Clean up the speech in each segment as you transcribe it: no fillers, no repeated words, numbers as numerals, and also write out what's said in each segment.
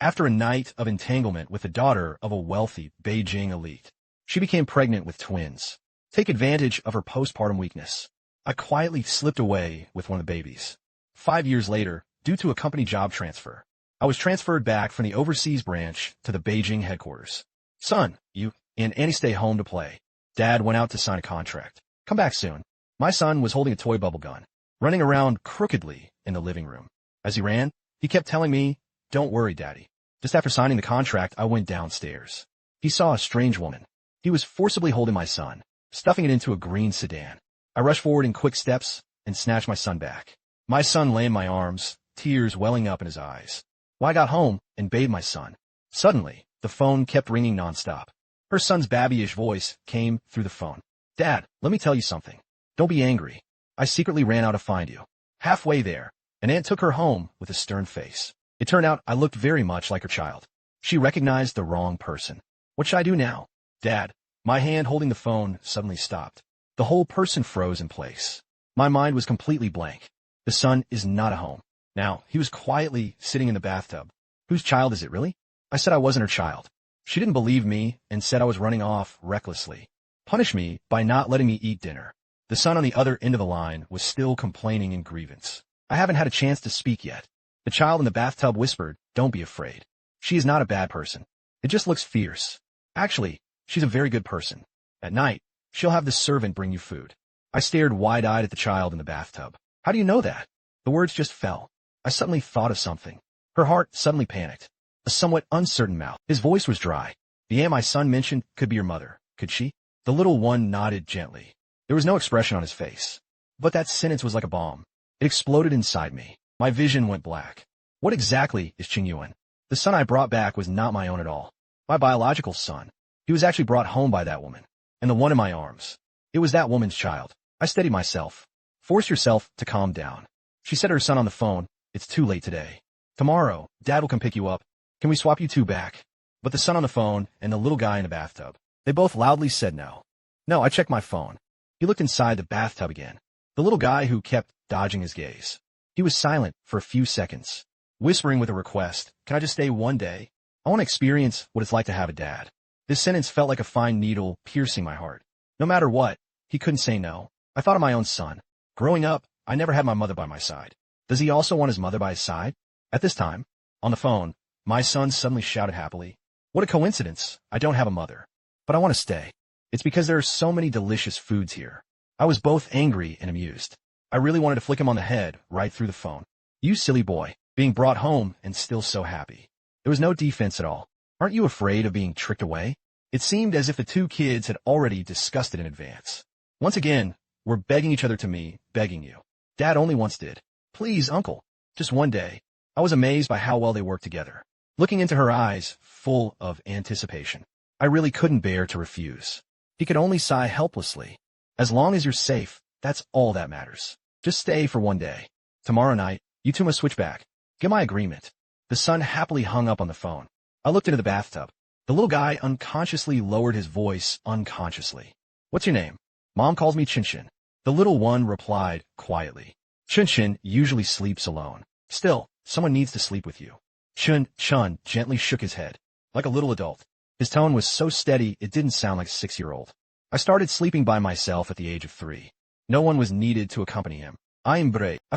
After a night of entanglement with the daughter of a wealthy Beijing elite, she became pregnant with twins. Take advantage of her postpartum weakness. I quietly slipped away with one of the babies. 5 years later, due to a company job transfer, I was transferred back from the overseas branch to the Beijing headquarters. Son, you and Annie stay home to play. Dad went out to sign a contract. Come back soon. My son was holding a toy bubble gun, running around crookedly in the living room. As he ran, he kept telling me, "Don't worry, Daddy." Just after signing the contract, I went downstairs. He saw a strange woman. He was forcibly holding my son, stuffing it into a green sedan. I rushed forward in quick steps and snatched my son back. My son lay in my arms, tears welling up in his eyes. Well, I got home and bathed my son. Suddenly, the phone kept ringing nonstop. Her son's babyish voice came through the phone. "Dad, let me tell you something. Don't be angry. I secretly ran out to find you." Halfway there, an aunt took her home with a stern face. It turned out I looked very much like her child. She recognized the wrong person. What should I do now? Dad, my hand holding the phone suddenly stopped. The whole person froze in place. My mind was completely blank. The son is not at home. Now, he was quietly sitting in the bathtub. Whose child is it, really? I said I wasn't her child. She didn't believe me and said I was running off recklessly. Punished me by not letting me eat dinner. The son on the other end of the line was still complaining in grievance. I haven't had a chance to speak yet. The child in the bathtub whispered, "Don't be afraid. She is not a bad person. It just looks fierce. Actually, she's a very good person. At night, she'll have the servant bring you food." I stared wide-eyed at the child in the bathtub. "How do you know that?" The words just fell. I suddenly thought of something. Her heart suddenly panicked. A somewhat uncertain mouth. His voice was dry. "The aunt my son mentioned could be your mother, could she?" The little one nodded gently. There was no expression on his face. But that sentence was like a bomb. It exploded inside me. My vision went black. What exactly is Qingyuan? The son I brought back was not my own at all. My biological son. He was actually brought home by that woman. And the one in my arms. It was that woman's child. I steadied myself. "Force yourself to calm down." She said to her son on the phone, "It's too late today. Tomorrow, Dad will come pick you up. Can we swap you two back?" But the son on the phone and the little guy in the bathtub, they both loudly said no. No, I checked my phone. He looked inside the bathtub again. The little guy who kept dodging his gaze. He was silent for a few seconds, whispering with a request, "Can I just stay one day? I want to experience what it's like to have a dad." This sentence felt like a fine needle piercing my heart. No matter what, he couldn't say no. I thought of my own son. Growing up, I never had my mother by my side. Does he also want his mother by his side? At this time, on the phone, my son suddenly shouted happily, "What a coincidence. I don't have a mother. But I want to stay. It's because there are so many delicious foods here." I was both angry and amused. I really wanted to flick him on the head right through the phone. "You silly boy, being brought home and still so happy." There was no defense at all. "Aren't you afraid of being tricked away?" It seemed as if the two kids had already discussed it in advance. Once again, we're begging each other to me, begging you. Dad only once did. "Please, Uncle, just one day." I was amazed by how well they worked together. Looking into her eyes, full of anticipation, I really couldn't bear to refuse. He could only sigh helplessly. "As long as you're safe, that's all that matters. Just stay for one day. Tomorrow night, you two must switch back. Get my agreement." The son happily hung up on the phone. I looked into the bathtub. The little guy unconsciously lowered his voice unconsciously. "What's your name?" "Mom calls me Chinchin." The little one replied quietly. "Chinchin usually sleeps alone. Still, someone needs to sleep with you." Chun gently shook his head, like a little adult. His tone was so steady it didn't sound like a 6-year-old. I started sleeping by myself at the age of 3. No one was needed to accompany him. I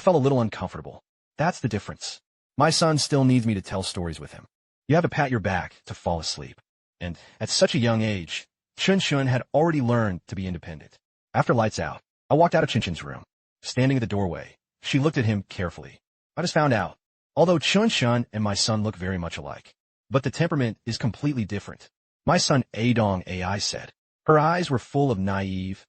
felt a little uncomfortable. That's the difference. My son still needs me to tell stories with him. You have to pat your back to fall asleep. And at such a young age, Chun had already learned to be independent. After lights out, I walked out of Chinchin's room. Standing at the doorway, she looked at him carefully. I just found out, although Chun and my son look very much alike, but the temperament is completely different. My son Adong AI said. Her eyes were full of naive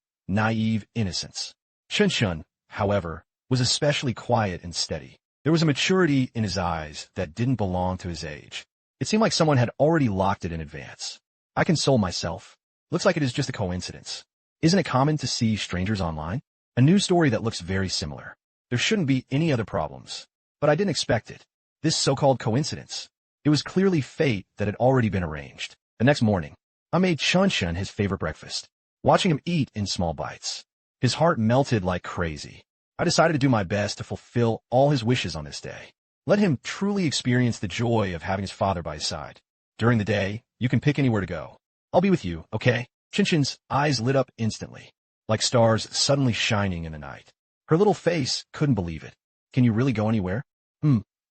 innocence. Chun, however, was especially quiet and steady. There was a maturity in his eyes that didn't belong to his age. It seemed like someone had already locked it in advance. I consoled myself. Looks like it is just a coincidence. Isn't it common to see strangers online? A news story that looks very similar. There shouldn't be any other problems. But I didn't expect it. This so-called coincidence. It was clearly fate that had already been arranged. The next morning, I made Chun his favorite breakfast, watching him eat in small bites. His heart melted like crazy. I decided to do my best to fulfill all his wishes on this day. Let him truly experience the joy of having his father by his side. During the day, you can pick anywhere to go. I'll be with you, okay? Chinchin's eyes lit up instantly, like stars suddenly shining in the night. Her little face couldn't believe it. Can you really go anywhere?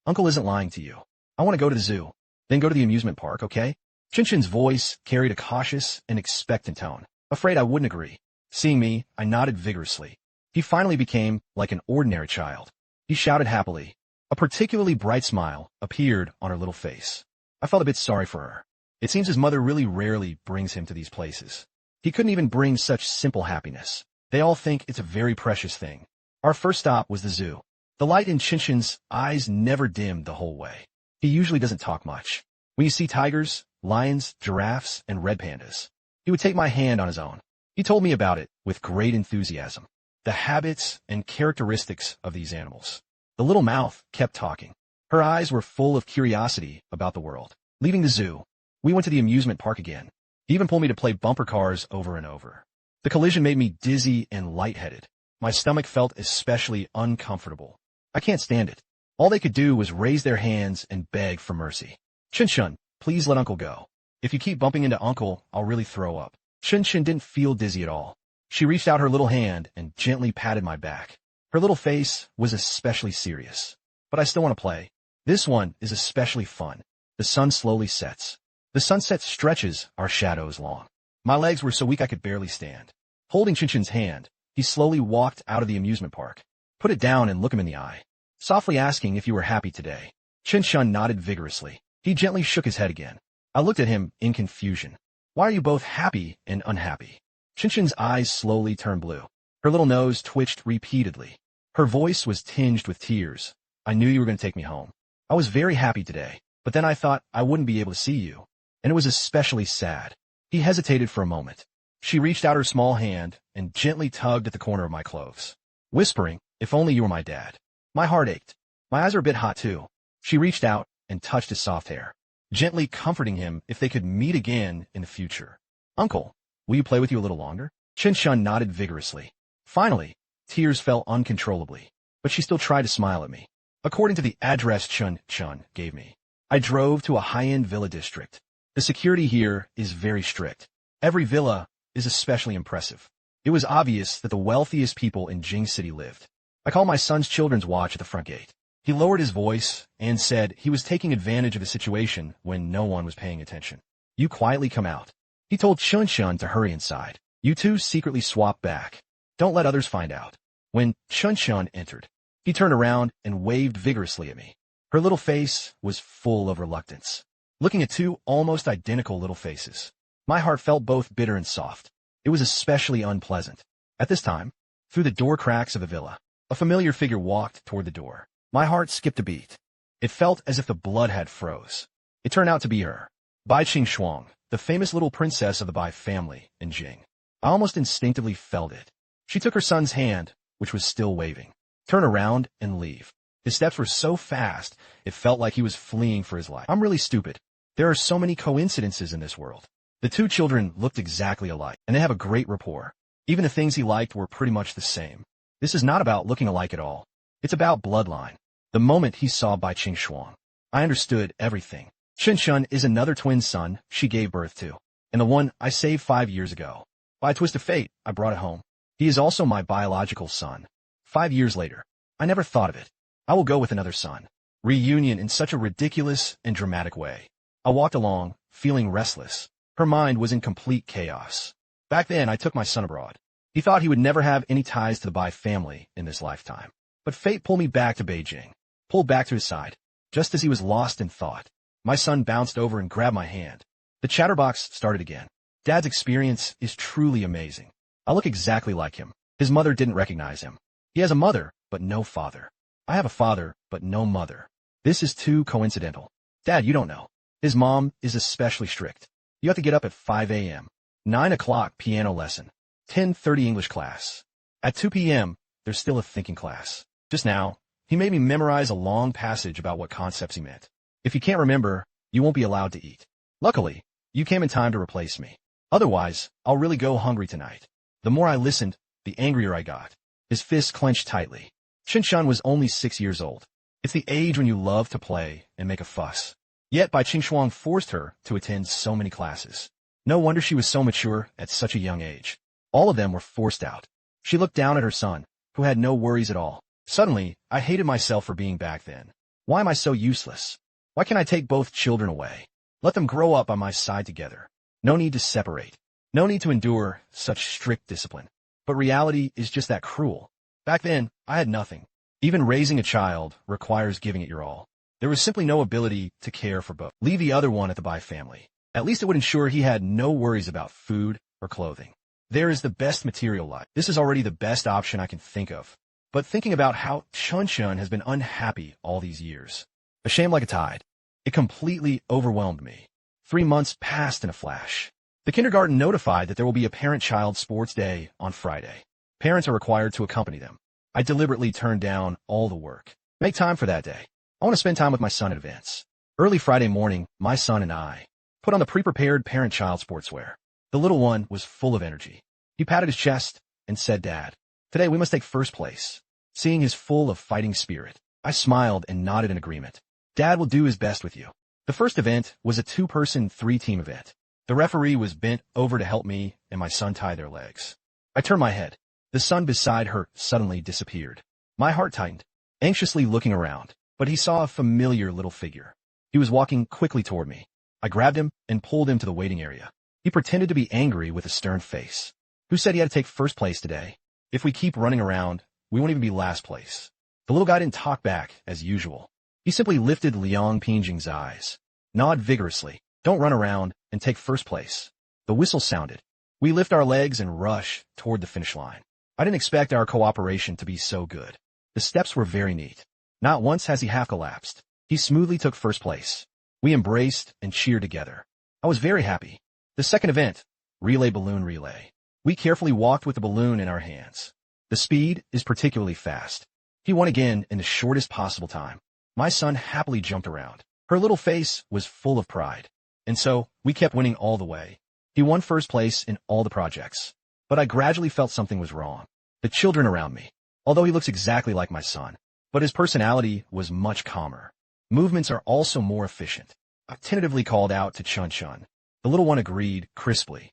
Uncle isn't lying to you. I want to go to the zoo. Then go to the amusement park, okay? Chinchin's voice carried a cautious and expectant tone. Afraid I wouldn't agree. Seeing me, I nodded vigorously. He finally became like an ordinary child. He shouted happily. A particularly bright smile appeared on her little face. I felt a bit sorry for her. It seems his mother really rarely brings him to these places. He couldn't even bring such simple happiness. They all think it's a very precious thing. Our first stop was the zoo. The light in Chinchin's eyes never dimmed the whole way. He usually doesn't talk much. When you see tigers, lions, giraffes, and red pandas, he would take my hand on his own. He told me about it with great enthusiasm. The habits and characteristics of these animals. The little mouth kept talking. Her eyes were full of curiosity about the world. Leaving the zoo, we went to the amusement park again. He even pulled me to play bumper cars over and over. The collision made me dizzy and lightheaded. My stomach felt especially uncomfortable. I can't stand it. All they could do was raise their hands and beg for mercy. Chinchin, please let Uncle go. If you keep bumping into Uncle, I'll really throw up. Chinchin didn't feel dizzy at all. She reached out her little hand and gently patted my back. Her little face was especially serious. But I still want to play. This one is especially fun. The sun slowly sets. The sunset stretches our shadows long. My legs were so weak I could barely stand. Holding Chinchin's hand, he slowly walked out of the amusement park. Put it down and look him in the eye. Softly asking if you were happy today. Chinchin nodded vigorously. He gently shook his head again. I looked at him in confusion. Why are you both happy and unhappy? Chinchin's eyes slowly turned blue. Her little nose twitched repeatedly. Her voice was tinged with tears. I knew you were going to take me home. I was very happy today, but then I thought I wouldn't be able to see you. And it was especially sad. He hesitated for a moment. She reached out her small hand and gently tugged at the corner of my clothes, whispering, if only you were my dad. My heart ached. My eyes were a bit hot too. She reached out and touched his soft hair, gently comforting him if they could meet again in the future. Uncle, will you play with you a little longer? Chinchin nodded vigorously. Finally, tears fell uncontrollably, but she still tried to smile at me. According to the address Chun gave me, I drove to a high-end villa district. The security here is very strict. Every villa is especially impressive. It was obvious that the wealthiest people in Jing City lived. I called my son's children's watch at the front gate. He lowered his voice and said he was taking advantage of the situation when no one was paying attention. You quietly come out. He told Chun to hurry inside. You two secretly swap back. Don't let others find out. When Chun entered, he turned around and waved vigorously at me. Her little face was full of reluctance. Looking at two almost identical little faces, my heart felt both bitter and soft. It was especially unpleasant. At this time, through the door cracks of the villa, a familiar figure walked toward the door. My heart skipped a beat. It felt as if the blood had froze. It turned out to be her, Bai Qing, the famous little princess of the Bai family in Jing. I almost instinctively felt it. She took her son's hand, which was still waving, turn around and leave. His steps were so fast, it felt like he was fleeing for his life. I'm really stupid. There are so many coincidences in this world. The two children looked exactly alike, and they have a great rapport. Even the things he liked were pretty much the same. This is not about looking alike at all. It's about bloodline. The moment he saw Bai Qing, I understood everything. Chinchin is another twin son she gave birth to, and the one I saved 5 years ago. By a twist of fate, I brought it home. He is also my biological son. 5 years later, I never thought of it. I will go with another son. Reunion in such a ridiculous and dramatic way. I walked along, feeling restless. Her mind was in complete chaos. Back then, I took my son abroad. He thought he would never have any ties to the Bai family in this lifetime. But fate pulled me back to Beijing, pulled back to his side. Just as he was lost in thought, my son bounced over and grabbed my hand. The chatterbox started again. Dad's experience is truly amazing. I look exactly like him. His mother didn't recognize him. He has a mother, but no father. I have a father, but no mother. This is too coincidental. Dad, you don't know. His mom is especially strict. You have to get up at 5 a.m., 9 o'clock piano lesson, 10:30 English class. At 2 p.m., there's still a thinking class. Just now, he made me memorize a long passage about what concepts he meant. If you can't remember, you won't be allowed to eat. Luckily, you came in time to replace me. Otherwise, I'll really go hungry tonight. The more I listened, the angrier I got. His fists clenched tightly. Chinchin was only 6 years old. It's the age when you love to play and make a fuss. Yet Bai Qingxuang forced her to attend so many classes. No wonder she was so mature at such a young age. All of them were forced out. She looked down at her son, who had no worries at all. Suddenly, I hated myself for being back then. Why am I so useless? Why can't I take both children away? Let them grow up by my side together. No need to separate. No need to endure such strict discipline. But reality is just that cruel. Back then, I had nothing. Even raising a child requires giving it your all. There was simply no ability to care for both. Leave the other one at the Bai family. At least it would ensure he had no worries about food or clothing. There is the best material life. This is already the best option I can think of. But thinking about how Chun has been unhappy all these years. A shame like a tide. It completely overwhelmed me. 3 months passed in a flash. The kindergarten notified that there will be a parent-child sports day on Friday. Parents are required to accompany them. I deliberately turned down all the work. Make time for that day. I want to spend time with my son at events. Early Friday morning, my son and I put on the pre-prepared parent-child sportswear. The little one was full of energy. He patted his chest and said, "Dad, today we must take first place." Seeing his full of fighting spirit, I smiled and nodded in agreement. Dad will do his best with you. The first event was a 2-person, 3-team event. The referee was bent over to help me and my son tie their legs. I turned my head. The son beside her suddenly disappeared. My heart tightened, anxiously looking around, but he saw a familiar little figure. He was walking quickly toward me. I grabbed him and pulled him to the waiting area. He pretended to be angry with a stern face. Who said he had to take first place today? If we keep running around, we won't even be last place. The little guy didn't talk back as usual. He simply lifted Liang Pingjing's eyes. Nod vigorously. Don't run around and take first place. The whistle sounded. We lift our legs and rush toward the finish line. I didn't expect our cooperation to be so good. The steps were very neat. Not once has he half collapsed. He smoothly took first place. We embraced and cheered together. I was very happy. The second event, relay balloon relay. We carefully walked with the balloon in our hands. The speed is particularly fast. He won again in the shortest possible time. My son happily jumped around. Her little face was full of pride. And so, we kept winning all the way. He won first place in all the projects. But I gradually felt something was wrong. The children around me. Although he looks exactly like my son, but his personality was much calmer. Movements are also more efficient. I tentatively called out to Chun. The little one agreed crisply.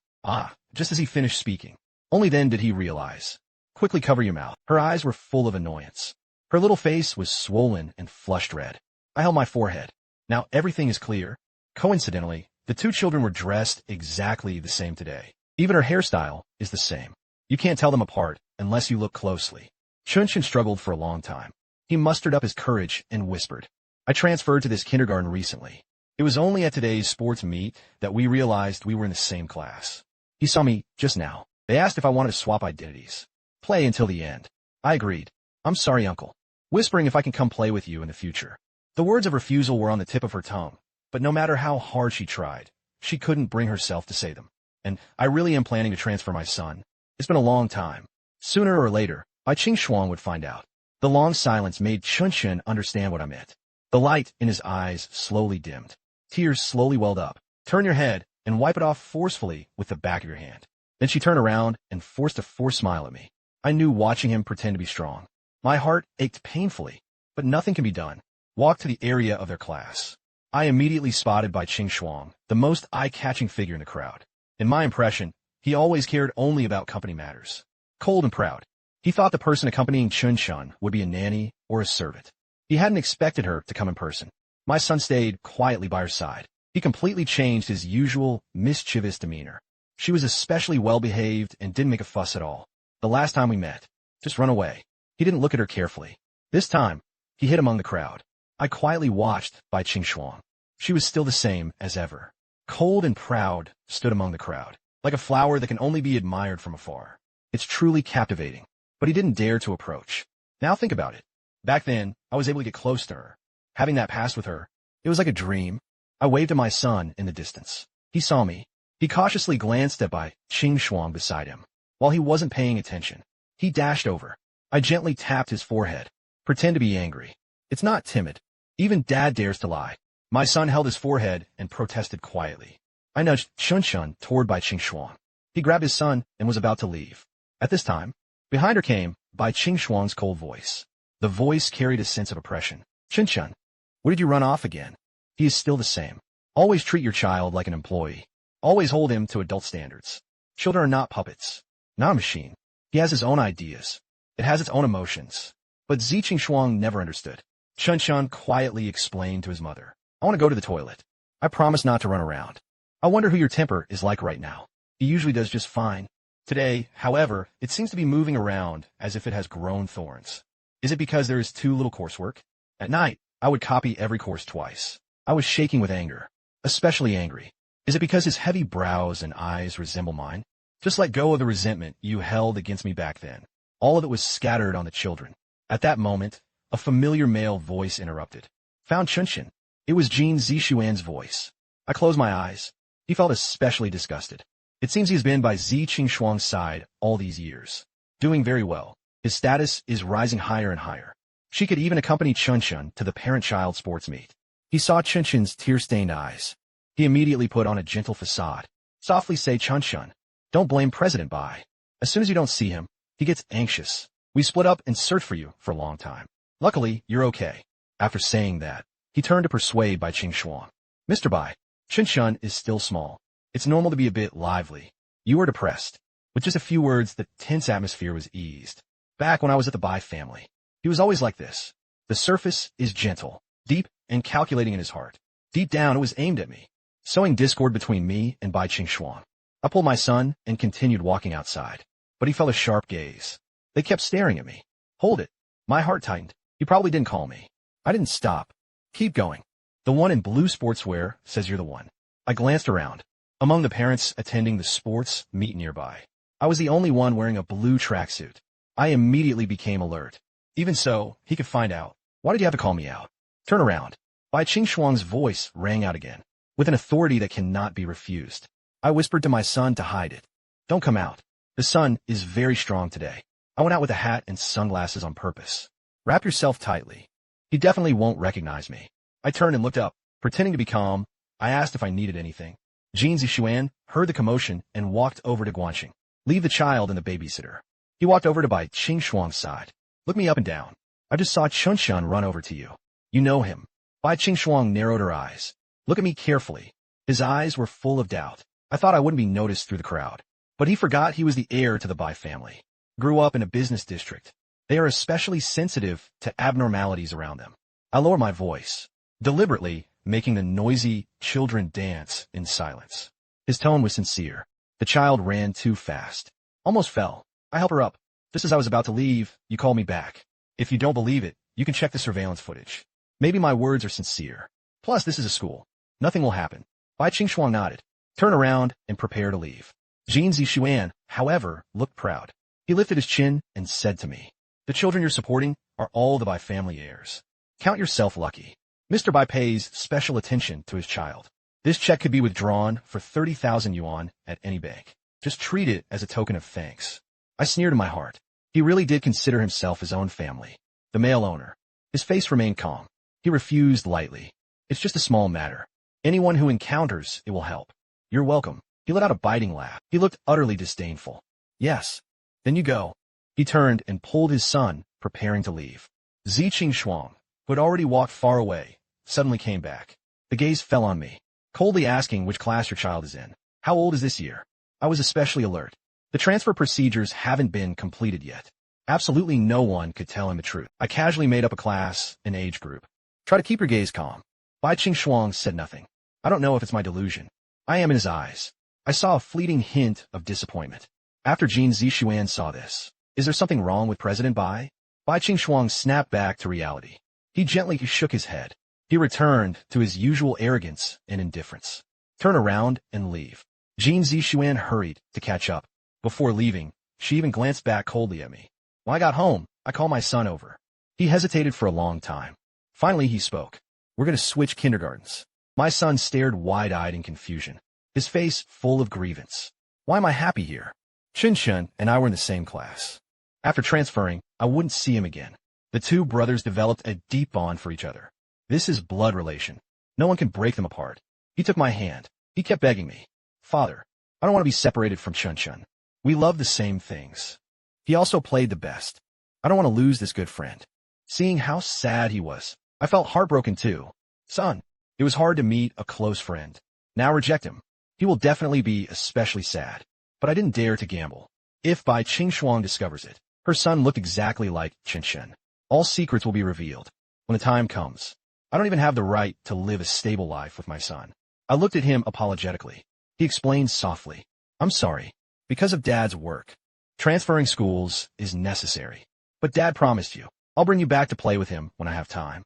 Just as he finished speaking. Only then did he realize. Quickly cover your mouth. Her eyes were full of annoyance. Her little face was swollen and flushed red. I held my forehead. Now everything is clear. Coincidentally, the 2 children were dressed exactly the same today. Even her hairstyle is the same. You can't tell them apart unless you look closely. Chun struggled for a long time. He mustered up his courage and whispered. I transferred to this kindergarten recently. It was only at today's sports meet that we realized we were in the same class. He saw me just now. They asked if I wanted to swap identities. Play until the end. I agreed. I'm sorry, uncle. Whispering if I can come play with you in the future. The words of refusal were on the tip of her tongue, but no matter how hard she tried, she couldn't bring herself to say them. And I really am planning to transfer my son. It's been a long time. Sooner or later, Bai Qingxuang would find out. The long silence made Chun understand what I meant. The light in his eyes slowly dimmed. Tears slowly welled up. Turn your head and wipe it off forcefully with the back of your hand. Then she turned around and forced a forced smile at me. I knew watching him pretend to be strong. My heart ached painfully, but nothing can be done. Walk to the area of their class. I immediately spotted Bai Qingxuang, the most eye-catching figure in the crowd. In my impression, he always cared only about company matters. Cold and proud. He thought the person accompanying Chun would be a nanny or a servant. He hadn't expected her to come in person. My son stayed quietly by her side. He completely changed his usual mischievous demeanor. She was especially well-behaved and didn't make a fuss at all. The last time we met, just run away. He didn't look at her carefully. This time, he hid among the crowd. I quietly watched Bai Qingxuang. She was still the same as ever. Cold and proud, stood among the crowd, like a flower that can only be admired from afar. It's truly captivating, but he didn't dare to approach. Now think about it. Back then, I was able to get close to her. Having that past with her, it was like a dream. I waved to my son in the distance. He saw me. He cautiously glanced at Bai Qingxuang beside him. While he wasn't paying attention, he dashed over. I gently tapped his forehead. Pretend to be angry. It's not timid. Even Dad dares to lie. My son held his forehead and protested quietly. I nudged Chun toward Bai Qingxuang. He grabbed his son and was about to leave. At this time, behind her came Bai Qingxuang's cold voice. The voice carried a sense of oppression. Chun-chun, where did you run off again? He is still the same. Always treat your child like an employee. Always hold him to adult standards. Children are not puppets. Not a machine. He has his own ideas. It has its own emotions. But Ziqing Shuang never understood. Chun-chun quietly explained to his mother, I want to go to the toilet. I promise not to run around. I wonder who your temper is like right now. He usually does just fine. Today, however, it seems to be moving around as if it has grown thorns. Is it because there is too little coursework? At night, I would copy every course twice. I was shaking with anger, especially angry. Is it because his heavy brows and eyes resemble mine? Just let go of the resentment you held against me back then. All of it was scattered on the children. At that moment, a familiar male voice interrupted. Found Chun-chun. It was Jin Zixuan's voice. I closed my eyes. He felt especially disgusted. It seems he's been by Ziqing Shuang's side all these years. Doing very well. His status is rising higher and higher. She could even accompany Chun-chun to the parent-child sports meet. He saw Chun-chun's tear-stained eyes. He immediately put on a gentle facade. Softly say, Chun-chun, don't blame President Bai. As soon as you don't see him, he gets anxious. We split up and searched for you for a long time. Luckily, you're okay. After saying that, he turned to persuade Bai Qing Shuang. Mr. Bai, Chun-chun is still small. It's normal to be a bit lively. You were depressed. With just a few words, the tense atmosphere was eased. Back when I was at the Bai family, he was always like this. The surface is gentle, deep, and calculating in his heart. Deep down, it was aimed at me, sowing discord between me and Bai Qing Shuang. I pulled my son and continued walking outside, but he felt a sharp gaze. They kept staring at me. Hold it. My heart tightened. He probably didn't call me. I didn't stop. Keep going. The one in blue sportswear says you're the one. I glanced around. Among the parents attending the sports meet nearby, I was the only one wearing a blue tracksuit. I immediately became alert. Even so, he could find out. Why did you have to call me out? Turn around. Bai Qing Shuang's voice rang out again, with an authority that cannot be refused. I whispered to my son to hide it. Don't come out. The sun is very strong today. I went out with a hat and sunglasses on purpose. Wrap yourself tightly. He definitely won't recognize me. I turned and looked up. Pretending to be calm, I asked if I needed anything. Jin Zixuan heard the commotion and walked over to Guanxing. Leave the child and the babysitter. He walked over to Bai Qing Shuang's side. Look me up and down. I just saw Chun-chun run over to you. You know him. Bai Qing Shuang narrowed her eyes. Look at me carefully. His eyes were full of doubt. I thought I wouldn't be noticed through the crowd. But he forgot he was the heir to the Bai family. Grew up in a business district. They are especially sensitive to abnormalities around them. I lowered my voice, deliberately making the noisy children dance in silence. His tone was sincere. The child ran too fast. Almost fell. I helped her up. Just as I was about to leave, you called me back. If you don't believe it, you can check the surveillance footage. Maybe my words are sincere. Plus, this is a school. Nothing will happen. Bai Qing Shuang nodded. Turn around and prepare to leave. Jin Zixuan, however, looked proud. He lifted his chin and said to me, the children you're supporting are all the Bai family heirs. Count yourself lucky. Mr. Bai pays special attention to his child. This check could be withdrawn for 30,000 yuan at any bank. Just treat it as a token of thanks. I sneered in my heart. He really did consider himself his own family. The male owner. His face remained calm. He refused lightly. It's just a small matter. Anyone who encounters it will help. You're welcome. He let out a biting laugh. He looked utterly disdainful. Yes. Then you go. He turned and pulled his son, preparing to leave. Ziqing Shuang, who had already walked far away, suddenly came back. The gaze fell on me, coldly asking which class your child is in. How old is this year? I was especially alert. The transfer procedures haven't been completed yet. Absolutely no one could tell him the truth. I casually made up a class and age group. Try to keep your gaze calm. Bai Qing Shuang said nothing. I don't know if it's my delusion. I am in his eyes. I saw a fleeting hint of disappointment. After Jin Zixuan saw this, is there something wrong with President Bai? Bai Qing Shuang snapped back to reality. He gently shook his head. He returned to his usual arrogance and indifference. Turn around and leave. Jin Zixuan hurried to catch up. Before leaving, she even glanced back coldly at me. When I got home, I called my son over. He hesitated for a long time. Finally, he spoke. We're going to switch kindergartens. My son stared wide-eyed in confusion, his face full of grievance. Why am I happy here? Chun-chun and I were in the same class. After transferring, I wouldn't see him again. The two brothers developed a deep bond for each other. This is blood relation. No one can break them apart. He took my hand. He kept begging me. Father, I don't want to be separated from Chun-chun. We love the same things. He also played the best. I don't want to lose this good friend. Seeing how sad he was, I felt heartbroken too. Son, it was hard to meet a close friend. Now reject him. He will definitely be especially sad. But I didn't dare to gamble. If Bai Qing discovers it, her son looked exactly like Chen. All secrets will be revealed. When the time comes, I don't even have the right to live a stable life with my son. I looked at him apologetically. He explained softly, I'm sorry. Because of Dad's work. Transferring schools is necessary. But Dad promised you. I'll bring you back to play with him when I have time.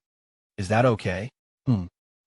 Is that okay?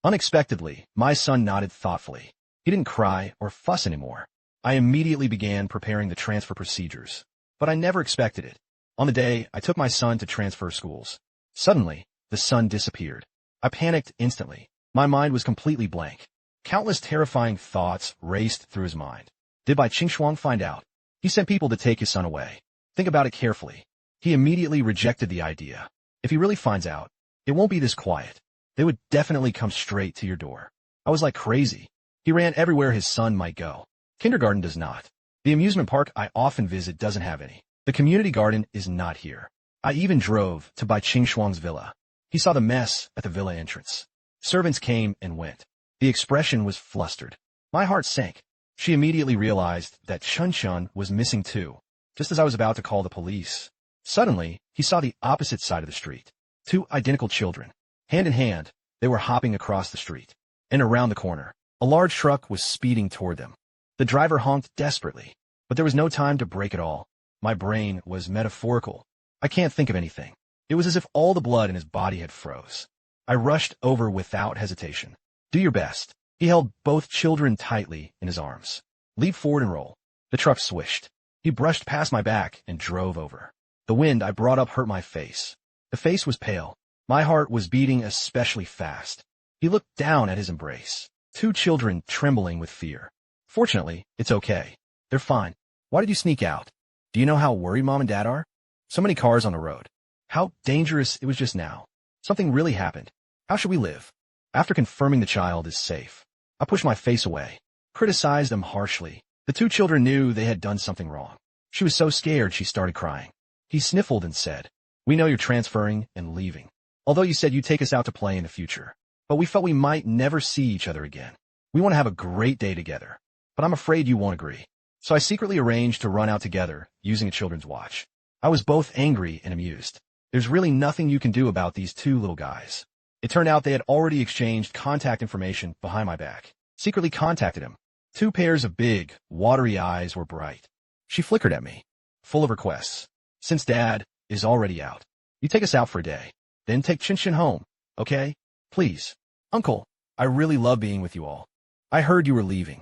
Unexpectedly, my son nodded thoughtfully. He didn't cry or fuss anymore. I immediately began preparing the transfer procedures. But I never expected it. On the day, I took my son to transfer schools. Suddenly, the sun disappeared. I panicked instantly. My mind was completely blank. Countless terrifying thoughts raced through his mind. Did Bai Qing find out? He sent people to take his son away. Think about it carefully. He immediately rejected the idea. If he really finds out, it won't be this quiet. They would definitely come straight to your door. I was like crazy. He ran everywhere his son might go. Kindergarten does not. The amusement park I often visit doesn't have any. The community garden is not here. I even drove to Bai Qing villa. He saw the mess at the villa entrance. Servants came and went. The expression was flustered. My heart sank. She immediately realized that Chun was missing too, just as I was about to call the police. Suddenly, he saw the opposite side of the street. Two identical children. Hand in hand, they were hopping across the street. And around the corner, a large truck was speeding toward them. The driver honked desperately, but there was no time to break it all. My brain was metaphorical. I can't think of anything. It was as if all the blood in his body had froze. I rushed over without hesitation. Do your best. He held both children tightly in his arms. Leap forward and roll. The truck swished. He brushed past my back and drove over. The wind I brought up hurt my face. The face was pale. My heart was beating especially fast. He looked down at his embrace. Two children trembling with fear. Fortunately, it's okay. They're fine. Why did you sneak out? Do you know how worried Mom and Dad are? So many cars on the road. How dangerous it was just now. Something really happened. How should we live? After confirming the child is safe, I pushed my face away, criticized them harshly. The two children knew they had done something wrong. She was so scared she started crying. He sniffled and said, We know you're transferring and leaving. Although you said you'd take us out to play in the future. But we felt we might never see each other again. We want to have a great day together. But I'm afraid you won't agree. So I secretly arranged to run out together using a children's watch. I was both angry and amused. There's really nothing you can do about these two little guys. It turned out they had already exchanged contact information behind my back. Secretly contacted him. Two pairs of big, watery eyes were bright. She flickered at me, full of requests. Since Dad is already out, you take us out for a day. Then take Chin home, okay? Please. Uncle, I really love being with you all. I heard you were leaving.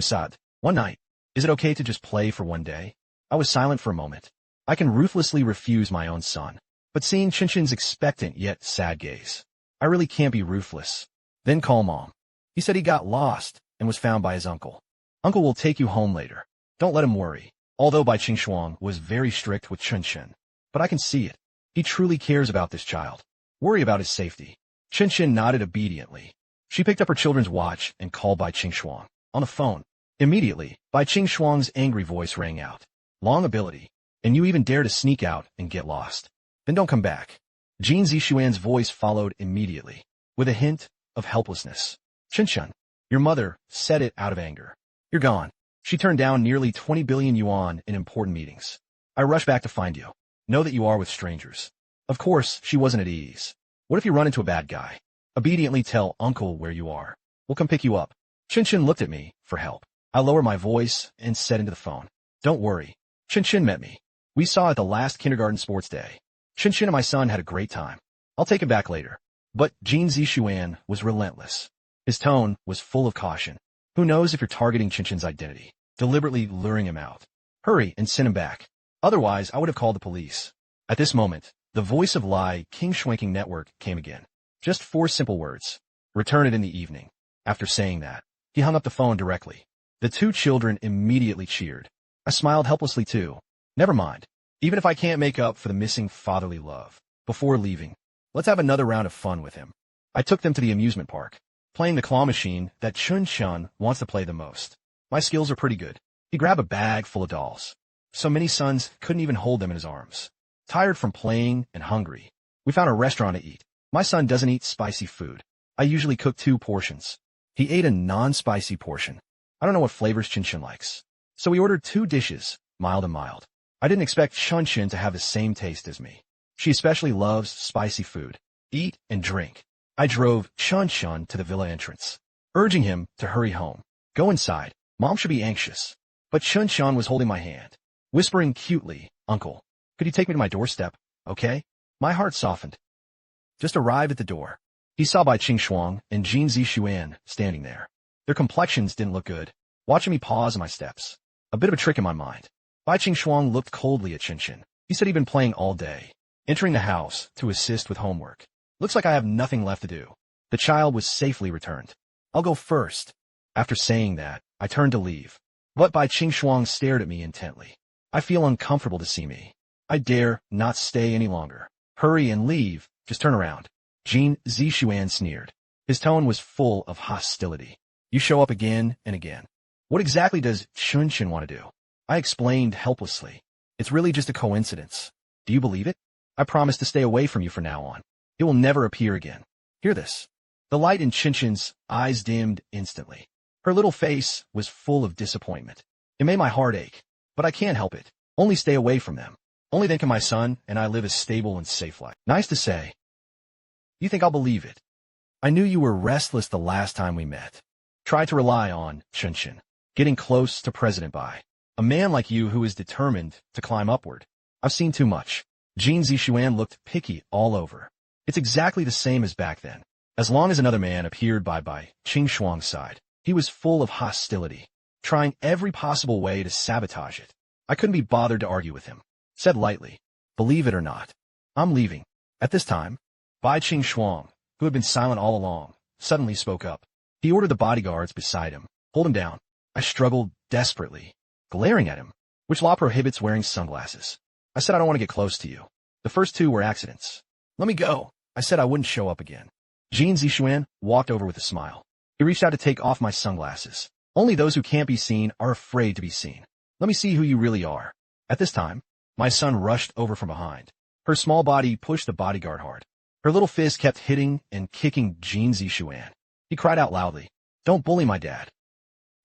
Sad. One night. Is it okay to just play for one day? I was silent for a moment. I can ruthlessly refuse my own son. But seeing Chin's expectant yet sad gaze, I really can't be ruthless. Then call Mom. He said he got lost and was found by his uncle. Uncle will take you home later. Don't let him worry. Although Bai Qing was very strict with Chen. But I can see it. He truly cares about this child. Worry about his safety. Chen nodded obediently. She picked up her children's watch and called Bai Qing on the phone. Immediately, Bai Qing's angry voice rang out. Long ability. And you even dare to sneak out and get lost. Then don't come back. Jin Zixuan's voice followed immediately, with a hint of helplessness. Chen, your mother said it out of anger. You're gone. She turned down nearly 20 billion yuan in important meetings. I rushed back to find you. Know that you are with strangers. Of course, she wasn't at ease. What if you run into a bad guy? Obediently tell Uncle where you are. We'll come pick you up. Chen looked at me for help. I lowered my voice and said into the phone, Don't worry. Chen met me. We saw at the last kindergarten sports day. Chen and my son had a great time. I'll take him back later. But Jin Zixuan was relentless. His tone was full of caution. Who knows if you're targeting Chin's identity, deliberately luring him out. Hurry and send him back. Otherwise, I would have called the police. At this moment, the voice of Lai King Schwanking Network came again. Just 4 simple words. Return it in the evening. After saying that, he hung up the phone directly. The two children immediately cheered. I smiled helplessly too. Never mind. Even if I can't make up for the missing fatherly love. Before leaving, let's have another round of fun with him. I took them to the amusement park, playing the claw machine that Chun wants to play the most. My skills are pretty good. He grabbed a bag full of dolls. So many sons couldn't even hold them in his arms. Tired from playing and hungry, we found a restaurant to eat. My son doesn't eat spicy food. I usually cook 2 portions. He ate a non-spicy portion. I don't know what flavors Qinshin likes. So we ordered 2 dishes, mild and mild. I didn't expect Qinshin to have the same taste as me. She especially loves spicy food. Eat and drink. I drove Qinshin to the villa entrance, urging him to hurry home. Go inside. Mom should be anxious. But Qinshin was holding my hand, whispering cutely, Uncle, could you take me to my doorstep, okay? My heart softened. Just arrived at the door. He saw Bai Qingxuan and Jin Zixuan standing there. Their complexions didn't look good, watching me pause my steps. A bit of a trick in my mind. Bai Qingxuan looked coldly at Qinshin. He said he'd been playing all day, entering the house to assist with homework. Looks like I have nothing left to do. The child was safely returned. I'll go first. After saying that, I turned to leave. But Bai Qingxuan stared at me intently. I feel uncomfortable to see me. I dare not stay any longer. Hurry and leave. Just turn around. Jin Zixuan sneered. His tone was full of hostility. You show up again and again. What exactly does Qinshin want to do? I explained helplessly. It's really just a coincidence. Do you believe it? I promise to stay away from you from now on. It will never appear again. Hear this. The light in Qinshin's eyes dimmed instantly. Her little face was full of disappointment. It made my heart ache, but I can't help it. Only stay away from them. Only then can my son and I live a stable and safe life. Nice to say. You think I'll believe it? I knew you were restless the last time we met. Try to rely on Qinshin, getting close to President Bai. A man like you who is determined to climb upward. I've seen too much. Jin Zixuan looked picky all over. It's exactly the same as back then. As long as another man appeared by Bai Qingxuan's side, he was full of hostility, trying every possible way to sabotage it. I couldn't be bothered to argue with him. Said lightly, believe it or not, I'm leaving. At this time, Bai Qingxuan, who had been silent all along, suddenly spoke up. He ordered the bodyguards beside him, hold him down. I struggled desperately, glaring at him. Which law prohibits wearing sunglasses? I said I don't want to get close to you. The first 2 were accidents. Let me go. I said I wouldn't show up again. Jin Zixuan walked over with a smile. He reached out to take off my sunglasses. Only those who can't be seen are afraid to be seen. Let me see who you really are. At this time, my son rushed over from behind. Her small body pushed the bodyguard hard. Her little fist kept hitting and kicking Jin Zixuan. He cried out loudly, don't bully my dad.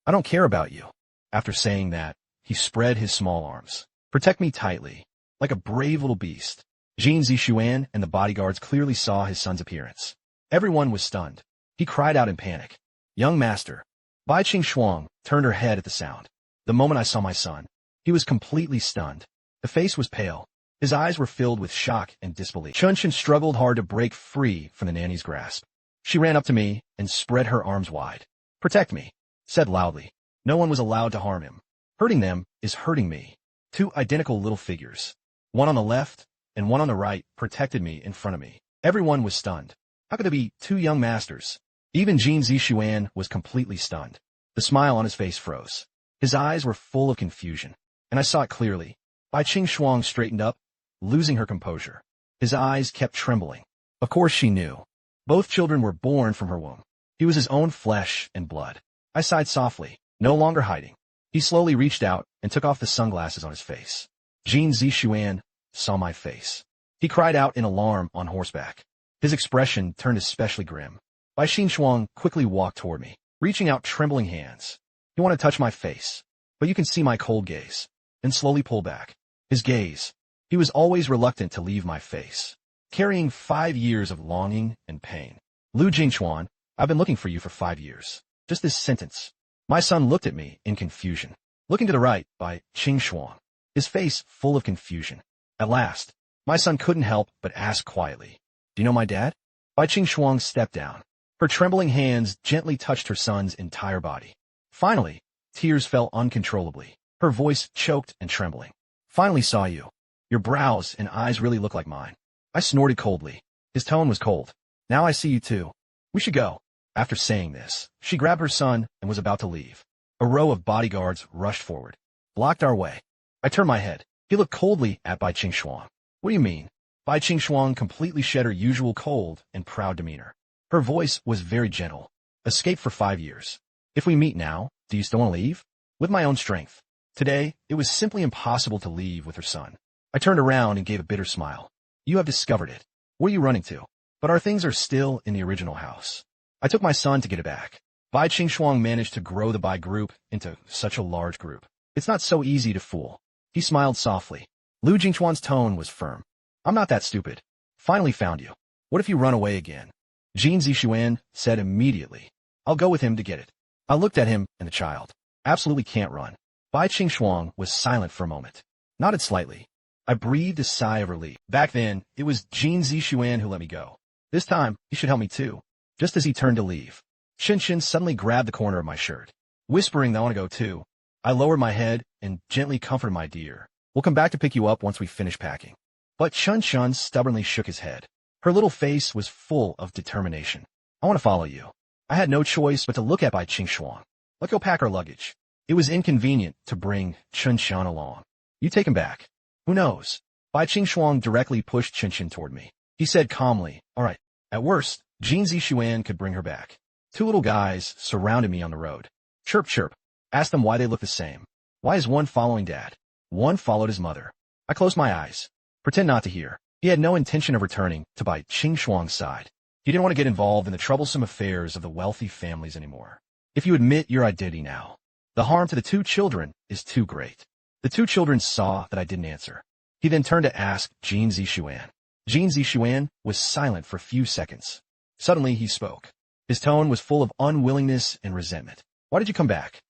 I don't care about you. After saying that, he spread his small arms. Protect me tightly, like a brave little beast. Jin Zixuan and the bodyguards clearly saw his son's appearance. Everyone was stunned. He cried out in panic. Young master. Bai Qingxuan turned her head at the sound. The moment I saw my son, he was completely stunned. The face was pale. His eyes were filled with shock and disbelief. Qinshin struggled hard to break free from the nanny's grasp. She ran up to me and spread her arms wide. Protect me, said loudly. No one was allowed to harm him. Hurting them is hurting me. 2 identical little figures, one on the left and one on the right, protected me in front of me. Everyone was stunned. How could there be 2 young masters? Even Jin Zixuan was completely stunned. The smile on his face froze. His eyes were full of confusion, and I saw it clearly. Bai Qingxuan straightened up, losing her composure. His eyes kept trembling. Of course she knew. Both children were born from her womb. He was his own flesh and blood. I sighed softly, no longer hiding. He slowly reached out and took off the sunglasses on his face. Jin Zixuan saw my face. He cried out in alarm on horseback. His expression turned especially grim. Bai Qingxuan quickly walked toward me, reaching out trembling hands. He wanted to touch my face, but you can see my cold gaze. Then slowly pull back. His gaze. He was always reluctant to leave my face, carrying 5 years of longing and pain. Lu Jingchuan, I've been looking for you for 5 years. Just this sentence. My son looked at me in confusion, looking to the right by Qingxuan, his face full of confusion. At last, my son couldn't help but ask quietly, do you know my dad? Bai Qingxuan stepped down. Her trembling hands gently touched her son's entire body. Finally, tears fell uncontrollably. Her voice choked and trembling. Finally saw you. Your brows and eyes really look like mine. I snorted coldly. His tone was cold. Now I see you too. We should go. After saying this, she grabbed her son and was about to leave. A row of bodyguards rushed forward, blocked our way. I turned my head. He looked coldly at Bai Qingxuan. What do you mean? Bai Qingxuan completely shed her usual cold and proud demeanor. Her voice was very gentle. Escape for 5 years. If we meet now, do you still want to leave? With my own strength. Today, it was simply impossible to leave with her son. I turned around and gave a bitter smile. You have discovered it. What are you running to? but our things are still in the original house. I took my son to get it back. Bai Qingshuang managed to grow the Bai group into such a large group. It's not so easy to fool. He smiled softly. Lu Jingchuan's tone was firm. I'm not that stupid. Finally found you. What if you run away again? Jin Zixuan said immediately. I'll go with him to get it. I looked at him and the child. Absolutely can't run. Bai Qingshuang was silent for a moment. Nodded slightly. I breathed a sigh of relief. Back then, it was Jin Zixuan who let me go. This time, he should help me too. Just as he turned to leave, Shinshin suddenly grabbed the corner of my shirt. Whispering that I want to go too, I lowered my head and gently comforted my dear. We'll come back to pick you up once we finish packing. But Chun Chun stubbornly shook his head. Her little face was full of determination. I want to follow you. I had no choice but to look at Bai Qingshuang. Let's go pack our luggage. It was inconvenient to bring Chun Chun along. You take him back. Who knows? Bai Qingshuang directly pushed Chun Chun toward me. He said calmly, all right. At worst, Jin Zixuan could bring her back. Two little guys surrounded me on the road. Chirp, chirp. Asked them why they look the same. Why is one following Dad? One followed his mother. I closed my eyes. Pretend not to hear. He had no intention of returning to Bai Qingshuang's side. He didn't want to get involved in the troublesome affairs of the wealthy families anymore. If you admit your identity now, the harm to the two children is too great. The two children saw that I didn't answer. He then turned to ask Jin Zixuan. Jin Zixuan was silent for a few seconds. Suddenly he spoke. His tone was full of unwillingness and resentment. Why did you come back?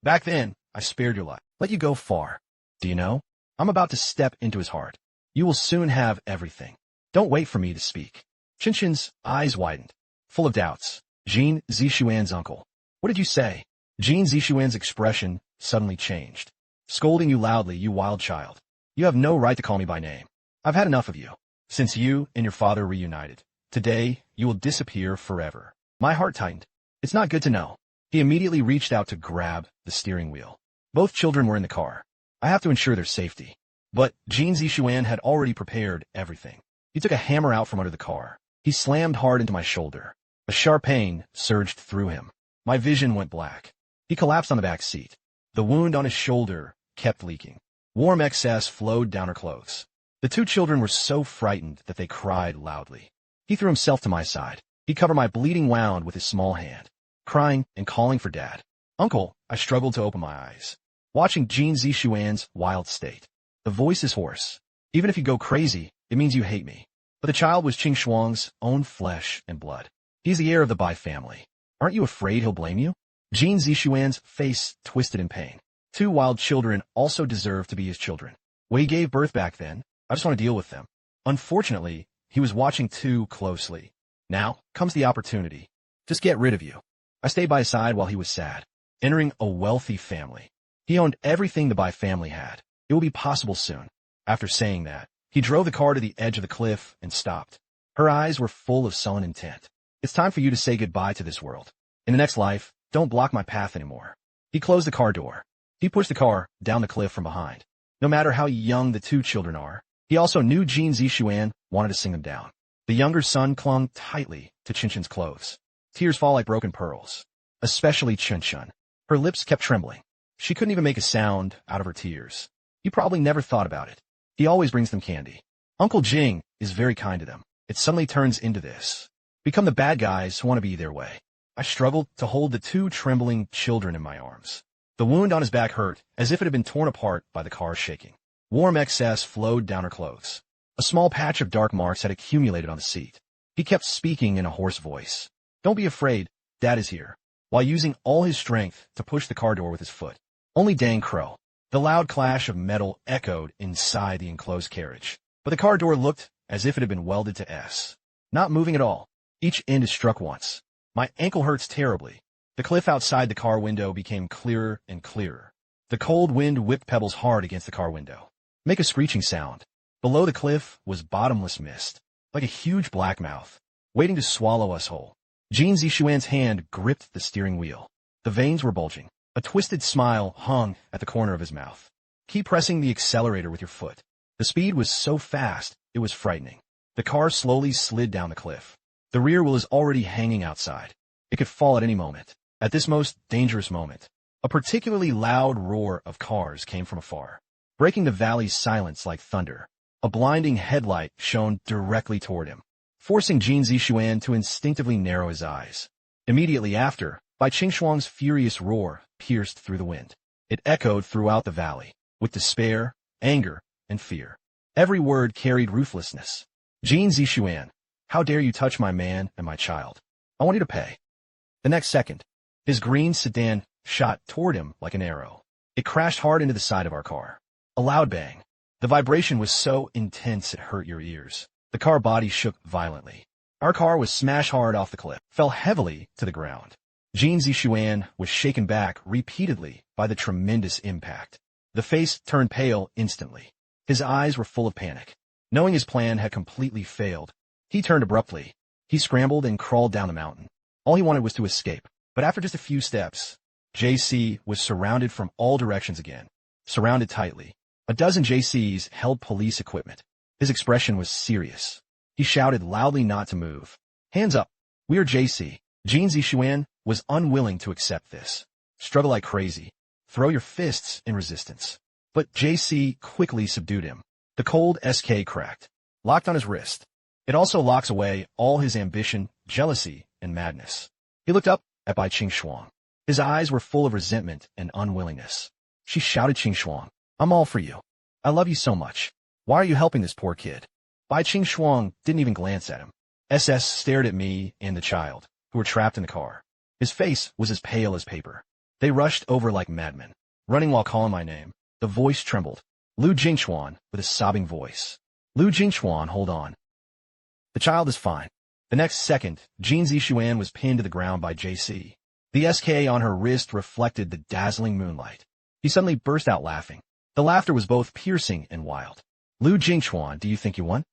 Back then, I spared your life. Let you go far. Do you know? I'm about to step into his heart. You will soon have everything. Don't wait for me to speak. Chinchin's eyes widened, full of doubts. Jin Zixuan's uncle. What did you say? Jin Zixuan's expression suddenly changed. Scolding you loudly, you wild child. You have no right to call me by name. I've had enough of you. Since you and your father reunited, today you will disappear forever. My heart tightened. It's not good to know. He immediately reached out to grab the steering wheel. Both children were in the car. I have to ensure their safety. But Jin Zixuan had already prepared everything. He took a hammer out from under the car. He slammed hard into my shoulder. A sharp pain surged through him. My vision went black. He collapsed on the back seat. The wound on his shoulder kept leaking. Warm excess flowed down her clothes. The two children were so frightened that they cried loudly. He threw himself to my side. He covered my bleeding wound with his small hand, crying and calling for Dad. Uncle, I struggled to open my eyes, watching Jin Zixuan's wild state. The voice is hoarse. Even if you go crazy, it means you hate me. But the child was Qing Shuang's own flesh and blood. He's the heir of the Bai family. Aren't you afraid he'll blame you? Jin Zixuan's face twisted in pain. Two wild children also deserve to be his children. When he gave birth back then, I just want to deal with them. Unfortunately, he was watching too closely. Now comes the opportunity. Just get rid of you. I stayed by his side while he was sad, entering a wealthy family. He owned everything the Bai family had. It will be possible soon. After saying that, he drove the car to the edge of the cliff and stopped. Her eyes were full of sullen intent. It's time for you to say goodbye to this world. In the next life, don't block my path anymore. He closed the car door. He pushed the car down the cliff from behind. No matter how young the two children are, he also knew Jin Zixuan wanted to sing them down. The younger son clung tightly to Chinchin's clothes. Tears fall like broken pearls. Especially Chinchin. Her lips kept trembling. She couldn't even make a sound out of her tears. He probably never thought about it. He always brings them candy. Uncle Jing is very kind to them. It suddenly turns into this. Become the bad guys who want to be their way. I struggled to hold the two trembling children in my arms. The wound on his back hurt, as if it had been torn apart by the car shaking. Warm excess flowed down her clothes. A small patch of dark marks had accumulated on the seat. He kept speaking in a hoarse voice. Don't be afraid, Dad is here. While using all his strength to push the car door with his foot. Only dang crow. The loud clash of metal echoed inside the enclosed carriage. But the car door looked as if it had been welded to S. Not moving at all. Each end is struck once. My ankle hurts terribly. The cliff outside the car window became clearer and clearer. The cold wind whipped pebbles hard against the car window. Make a screeching sound. Below the cliff was bottomless mist, like a huge black mouth, waiting to swallow us whole. Jin Zixuan's hand gripped the steering wheel. The veins were bulging. A twisted smile hung at the corner of his mouth. Keep pressing the accelerator with your foot. The speed was so fast, it was frightening. The car slowly slid down the cliff. The rear wheel is already hanging outside. It could fall at any moment. At this most dangerous moment, a particularly loud roar of cars came from afar, breaking the valley's silence like thunder. A blinding headlight shone directly toward him. forcing Jin Zixuan to instinctively narrow his eyes. Immediately after, Bai Qingxuang's furious roar pierced through the wind. It echoed throughout the valley, with despair, anger, and fear. Every word carried ruthlessness. Jin Zixuan, how dare you touch my man and my child? I want you to pay. The next second, his green sedan shot toward him like an arrow. It crashed hard into the side of our car. A loud bang. The vibration was so intense it hurt your ears. The car body shook violently. Our car was smashed hard off the cliff, fell heavily to the ground. Jin Zixuan was shaken back repeatedly by the tremendous impact. The face turned pale instantly. His eyes were full of panic. Knowing his plan had completely failed, he turned abruptly. He scrambled and crawled down the mountain. All he wanted was to escape. But after just a few steps, JC was surrounded from all directions again. Surrounded tightly. A dozen JCs held police equipment. His expression was serious. He shouted loudly not to move. Hands up. We are JC. Jin Zixuan was unwilling to accept this. Struggle like crazy. Throw your fists in resistance. But JC quickly subdued him. The cold SK cracked, locked on his wrist. It also locks away all his ambition, jealousy, and madness. He looked up at Bai Qingxuang. His eyes were full of resentment and unwillingness. She shouted, Qingxuang, I'm all for you. I love you so much. Why are you helping this poor kid? Bai Qingxuang didn't even glance at him. SS stared at me and the child, who were trapped in the car. His face was as pale as paper. They rushed over like madmen, running while calling my name. The voice trembled. Lu Jingchuan, with a sobbing voice. Lu Jingchuan, hold on. The child is fine. The next second, Jin Zixuan was pinned to the ground by JC. The SK on her wrist reflected the dazzling moonlight. He suddenly burst out laughing. The laughter was both piercing and wild. Lu Jingchuan, do you think you won?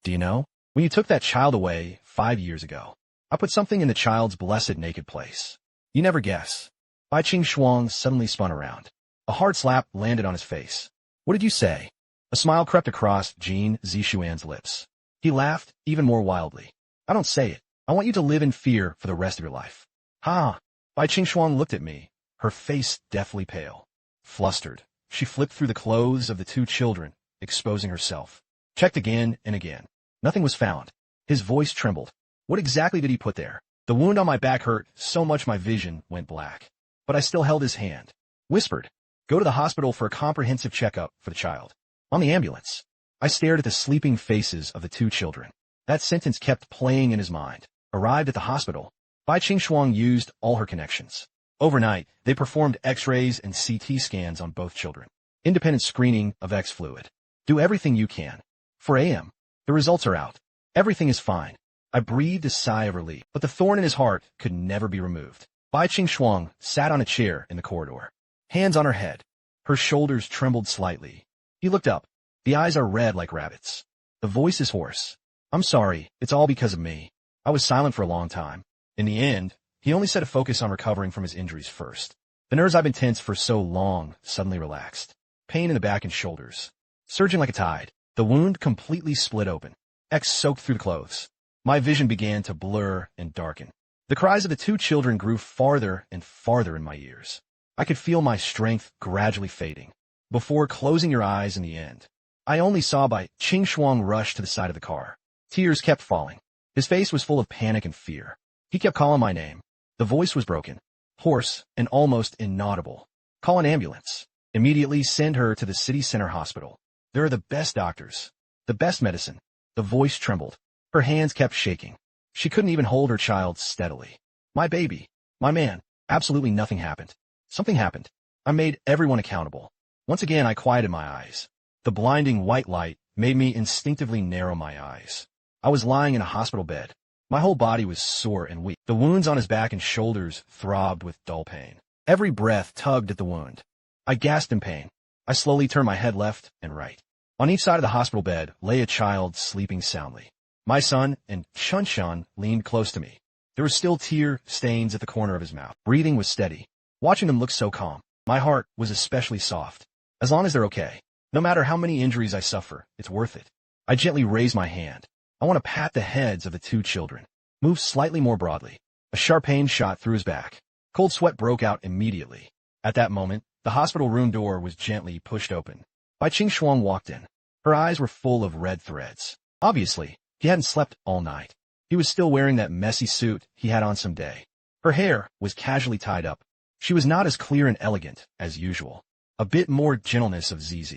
Do you know? When you took that child away 5 years ago, I put something in the child's blessed naked place. You never guess. Bai Qingxuang suddenly spun around. A hard slap landed on his face. What did you say? A smile crept across Jin Zixuan's lips. He laughed even more wildly. I don't say it. I want you to live in fear for the rest of your life. Ha! Bai Qingxuang looked at me, her face deathly pale. Flustered, she flipped through the clothes of the two children, exposing herself. Checked again and again. Nothing was found. His voice trembled. What exactly did he put there? The wound on my back hurt so much my vision went black. But I still held his hand. Whispered, go to the hospital for a comprehensive checkup for the child. On the ambulance. I stared at the sleeping faces of the two children. That sentence kept playing in his mind. Arrived at the hospital. Bai Qingxuang used all her connections. Overnight, they performed X-rays and CT scans on both children. Independent screening of X fluid. Do everything you can. 4 a.m. The results are out. Everything is fine. I breathed a sigh of relief, but the thorn in his heart could never be removed. Bai Qingxuang sat on a chair in the corridor. Hands on her head. Her shoulders trembled slightly. He looked up. The eyes are red like rabbits. The voice is hoarse. I'm sorry, it's all because of me. I was silent for a long time. In the end, he only set a focus on recovering from his injuries first. The nerves I've been tense for so long suddenly relaxed. Pain in the back and shoulders. Surging like a tide. The wound completely split open. X soaked through the clothes. My vision began to blur and darken. The cries of the two children grew farther and farther in my ears. I could feel my strength gradually fading. Before closing your eyes in the end, I only saw Bai Qingxuang rush to the side of the car. Tears kept falling. His face was full of panic and fear. He kept calling my name. The voice was broken, hoarse, and almost inaudible. Call an ambulance. Immediately send her to the city center hospital. There are the best doctors, the best medicine. The voice trembled. Her hands kept shaking. She couldn't even hold her child steadily. My baby, my man, absolutely nothing happened. Something happened. I made everyone accountable. Once again, I quieted my eyes. The blinding white light made me instinctively narrow my eyes. I was lying in a hospital bed. My whole body was sore and weak. The wounds on his back and shoulders throbbed with dull pain. Every breath tugged at the wound. I gasped in pain. I slowly turned my head left and right. On each side of the hospital bed lay a child sleeping soundly. My son and Shunshan leaned close to me. There were still tear stains at the corner of his mouth. Breathing was steady. Watching them look so calm, my heart was especially soft. As long as they're okay. No matter how many injuries I suffer, it's worth it. I gently raised my hand. I want to pat the heads of the two children. Move slightly more broadly. A sharp pain shot through his back. Cold sweat broke out immediately. At that moment, the hospital room door was gently pushed open. Bai Qingxuang walked in. Her eyes were full of red threads. Obviously, He hadn't slept all night. He was still wearing that messy suit he had on some day. Her hair was casually tied up. She was not as clear and elegant as usual. A bit more gentleness of ZZ.